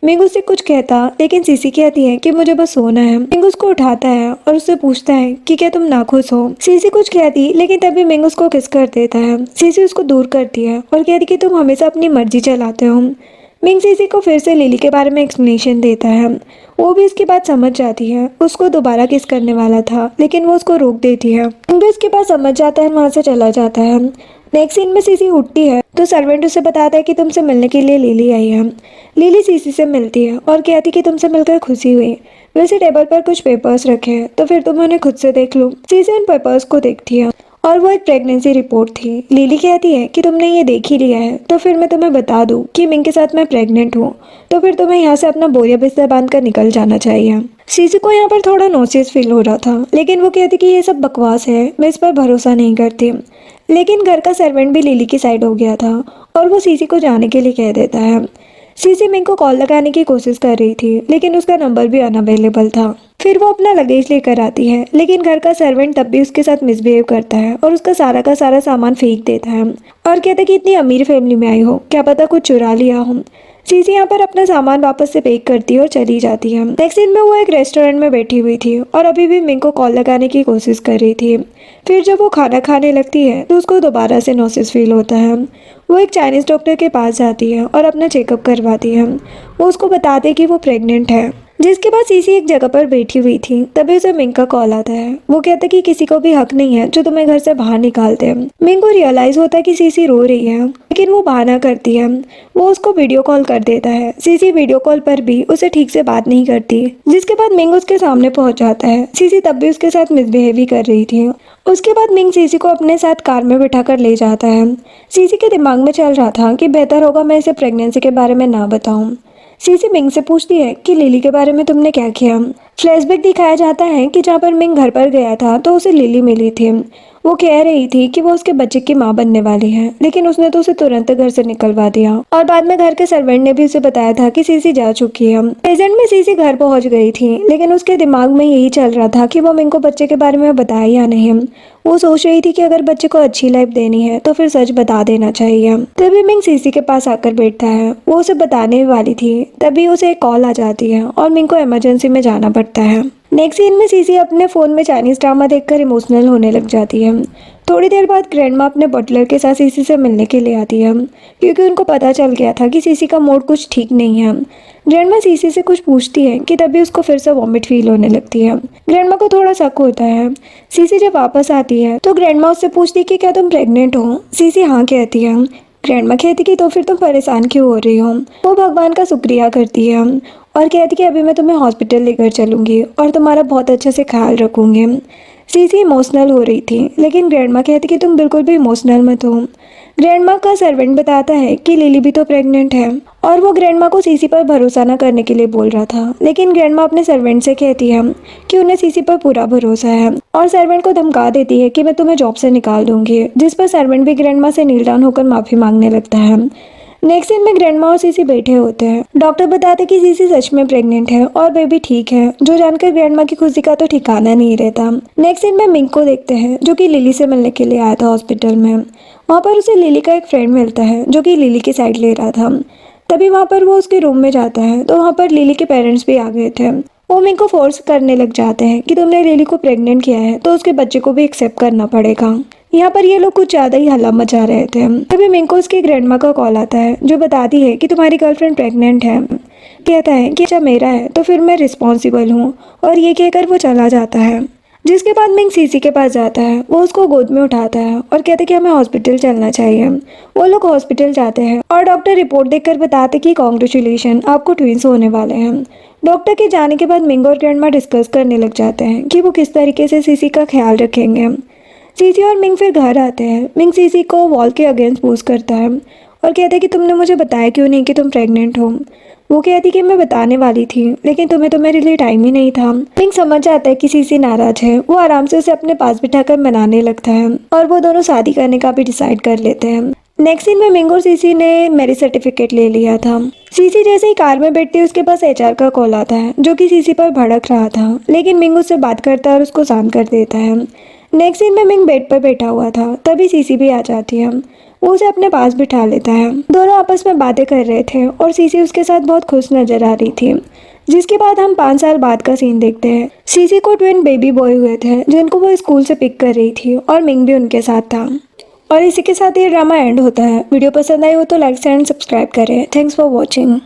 मिंग उससे कुछ कहता, लेकिन सीसी कहती है कि मुझे बस सोना है। मिंग उसको उठाता है और उससे पूछता है कि क्या तुम नाखुश हो। सीसी कुछ कहती, लेकिन तभी मिंग उसको किस कर देता है। सीसी उसको दूर करती है और कहती कि तुम हमेशा अपनी मर्जी चलाते हो। मिंग सीसी को फिर से लिली के बारे में एक्सप्लेनेशन देता है। वो भी इसकी बात समझ जाती है। उसको दोबारा किस करने वाला था, लेकिन वो उसको रोक देती है। मिंग भी इसके पास समझ जाता है, वहाँ से चला जाता है। नेक्स्ट सीन में सीसी उठती है तो सर्वेंट उसे बताता है कि तुमसे मिलने के लिए लिली आई है। लिली सीसी से मिलती है और कहती कि तुमसे मिलकर खुशी हुई। वैसे टेबल पर कुछ पेपर्स रखे हैं तो फिर तुम उन्हें खुद से देख लो। सीसी उन पेपर्स को देखती है और वो एक प्रेगनेंसी रिपोर्ट थी। लिली कहती है कि तुमने ये देख ही लिया है तो फिर मैं तुम्हें बता दूं कि मिंग के साथ मैं प्रेग्नेंट हूँ, तो फिर तुम्हें यहाँ से अपना बोरिया बिस्तर बांध कर निकल जाना चाहिए। सीसी को यहाँ पर थोड़ा नॉसियस फील हो रहा था, लेकिन वो कहती कि ये सब बकवास है, मैं इस पर भरोसा नहीं करती। लेकिन घर का सर्वेंट भी लिली की साइड हो गया था और वो सीसी को जाने के लिए कह देता है। सीसी मिंग को कॉल लगाने की कोशिश कर रही थी, लेकिन उसका नंबर भी अनअवेलेबल था। फिर वो अपना लगेज लेकर आती है, लेकिन घर का सर्वेंट तब भी उसके साथ मिसबिहेव करता है और उसका सारा का सारा सामान फेंक देता है और कहता है कि इतनी अमीर फैमिली में आई हो, क्या पता कुछ चुरा लिया हो। सीसी यहाँ पर अपना सामान वापस से पैक करती है और चली जाती है। नेक्स्ट सीन में वो एक रेस्टोरेंट में बैठी हुई थी और अभी भी मिंग को कॉल लगाने की कोशिश कर रही थी। फिर जब वो खाना खाने लगती है तो उसको दोबारा से नॉसिस फील होता है। वो एक चाइनीज डॉक्टर के पास जाती है और अपना चेकअप करवाती है। वो उसको बताते हैं कि वो प्रेग्नेंट है। जिसके बाद सीसी एक जगह पर बैठी हुई थी, तभी उसे मिंग का कॉल आता है। वो कहता है कि किसी को भी हक नहीं है जो तुम्हें घर से बाहर निकालते हैं। मिंग को रियलाइज होता है कि सीसी रो रही है, लेकिन वो बहाना करती है। वो उसको वीडियो कॉल कर देता है। सीसी वीडियो कॉल पर भी उसे ठीक से बात नहीं करती, जिसके बाद मिंग उसके सामने पहुंच जाता है। सीसी तब भी उसके साथ मिसबिहेव ही कर रही थी। उसके बाद मिंग सीसी को अपने साथ कार में बिठाकर ले जाता है। सीसी के दिमाग में चल रहा था कि बेहतर होगा मैं इसे प्रेगनेंसी के बारे में ना बताऊं। सीसी मिंग से पूछती है कि लिली के बारे में तुमने क्या किया। फ्लैशबैक दिखाया जाता है कि जहाँ पर मिंग घर पर गया था तो उसे लिली मिली थी। वो कह रही थी कि वो उसके बच्चे की माँ बनने वाली है, लेकिन उसने तो उसे तुरंत घर से निकलवा दिया और बाद में घर के सर्वेंट ने भी उसे बताया था कि सीसी जा चुकी है। प्रेजेंट में सीसी घर पहुंच गई थी, लेकिन उसके दिमाग में यही चल रहा था कि वो मिंग को बच्चे के बारे में बताए या नहीं। वो सोच रही थी कि अगर बच्चे को अच्छी लाइफ देनी है तो फिर सच बता देना चाहिए। तभी मिंग सीसी के पास आकर बैठता है। वो उसे बताने वाली थी, तभी उसे एक कॉल आ जाती है और मिंग को इमरजेंसी में जाना पड़ता है। नेक्स्ट सीन में सीसी अपने फोन में चाइनीज ड्रामा देखकर इमोशनल होने लग जाती है। थोड़ी देर बाद ग्रैंडमा अपने बटलर के साथ सीसी से मिलने के लिए आती है, क्योंकि उनको पता चल गया था कि सीसी का मूड कुछ ठीक नहीं है। ग्रैंडमा सीसी से कुछ पूछती है कि तभी उसको फिर से वॉमिट फील होने लगती है। ग्रैंडमा को थोड़ा शक होता है। सीसी जब वापस आती है तो ग्रैंडमा उससे पूछती है कि क्या तुम प्रेग्नेंट हो। सीसी हाँ कहती है। ग्रैंडमा कहती कि तो फिर तुम परेशान क्यों हो रही हो। वो भगवान का शुक्रिया करती है और कहती कि अभी मैं तुम्हें हॉस्पिटल लेकर चलूंगी और तुम्हारा बहुत अच्छे से ख्याल रखूंगी। सीसी इमोशनल हो रही थी, लेकिन ग्रैंडमा कहती कि तुम बिल्कुल भी इमोशनल मत हो। ग्रैंडमा का सर्वेंट बताता है कि लिली भी तो प्रेग्नेंट है और वो ग्रैंडमा को सीसी पर भरोसा न करने के लिए बोल रहा था, लेकिन ग्रैंडमा अपने सर्वेंट से कहती है कि उन्हें सीसी पर पूरा भरोसा है और सर्वेंट को धमका देती है कि मैं तुम्हें जॉब से निकाल दूंगी, जिस पर सर्वेंट भी ग्रैंडमा से नील डाउन होकर माफी मांगने लगता है। नेक्स्ट सीन में ग्रैंडमा और सीसी बैठे होते हैं। डॉक्टर बताते कि सीसी सच में प्रेग्नेंट है और बेबी ठीक है, जो जानकर ग्रैंडमा की खुशी का तो ठिकाना नहीं रहता। नेक्स्ट सीन में मिंग को देखते हैं, जो कि लिली से मिलने के लिए आया था हॉस्पिटल में। वहाँ पर उसे लिली का एक फ्रेंड मिलता है, जो कि लिली की साइड ले रहा था। तभी वहाँ पर वो उसके रूम में जाता है तो वहाँ पर लिली के पेरेंट्स भी आ गए थे। वो मिंग को फोर्स करने लग जाते हैं कि तुमने लिली को प्रेग्नेंट किया है तो उसके बच्चे को भी एक्सेप्ट करना पड़ेगा। यहाँ पर ये लोग कुछ ज़्यादा ही हल्ला मचा रहे थे। तभी मिंग को उसकी ग्रैंडमा का कॉल आता है, जो बताती है कि तुम्हारी गर्लफ्रेंड प्रेग्नेंट है। कहता है कि अच्छा मेरा है तो फिर मैं रिस्पॉन्सिबल हूँ, और ये कहकर वो चला जाता है। जिसके बाद मिंग सीसी के पास जाता है। वो उसको गोद में उठाता है और कहते कि हमें हॉस्पिटल चलना चाहिए। वो लोग हॉस्पिटल जाते हैं और डॉक्टर रिपोर्ट देखकर बताते कि कॉन्ग्रेचुलेशन, आपको ट्विंस होने वाले हैं। डॉक्टर के जाने के बाद मिंग और ग्रैंडमा डिस्कस करने लग जाते हैं कि वो किस तरीके से सीसी का ख्याल रखेंगे। सीसी और मिंग फिर घर आते हैं। मिंग सीसी को वॉल के अगेंस्ट पुश करता है और कहता है कि तुमने मुझे बताया क्यों नहीं कि तुम प्रेग्नेंट हो। वो कहती कि मैं बताने वाली थी लेकिन तुम्हें तो मेरे लिए टाइम ही नहीं था। मिंग समझ जाता है कि सीसी नाराज है। वो आराम से उसे अपने पास बिठाकर मनाने लगता है और वो दोनों शादी करने का भी डिसाइड कर लेते हैं। नेक्स्ट सीन में मिंग और सीसी ने मैरिज सर्टिफिकेट ले लिया था। सीसी जैसे ही कार में बैठती है उसके पास एचआर का कॉल आता है जो कि सीसी पर भड़क रहा था, लेकिन मिंग उससे बात करता है और उसको शांत कर देता है। नेक्स्ट सीन में मिंग बेड पर बैठा हुआ था, तभी सीसी भी आ जाती है। वो उसे अपने पास बिठा लेता है। दोनों आपस में बातें कर रहे थे और सीसी उसके साथ बहुत खुश नजर आ रही थी। जिसके बाद हम 5 साल बाद का सीन देखते हैं। सीसी को ट्विन बेबी बॉय हुए थे जिनको वो स्कूल से पिक कर रही थी और मिंग भी उनके साथ था। और इसी के साथ ये ड्रामा एंड होता है। वीडियो पसंद आई हो तो लाइक एंड सब्सक्राइब करें। Thanks for watching.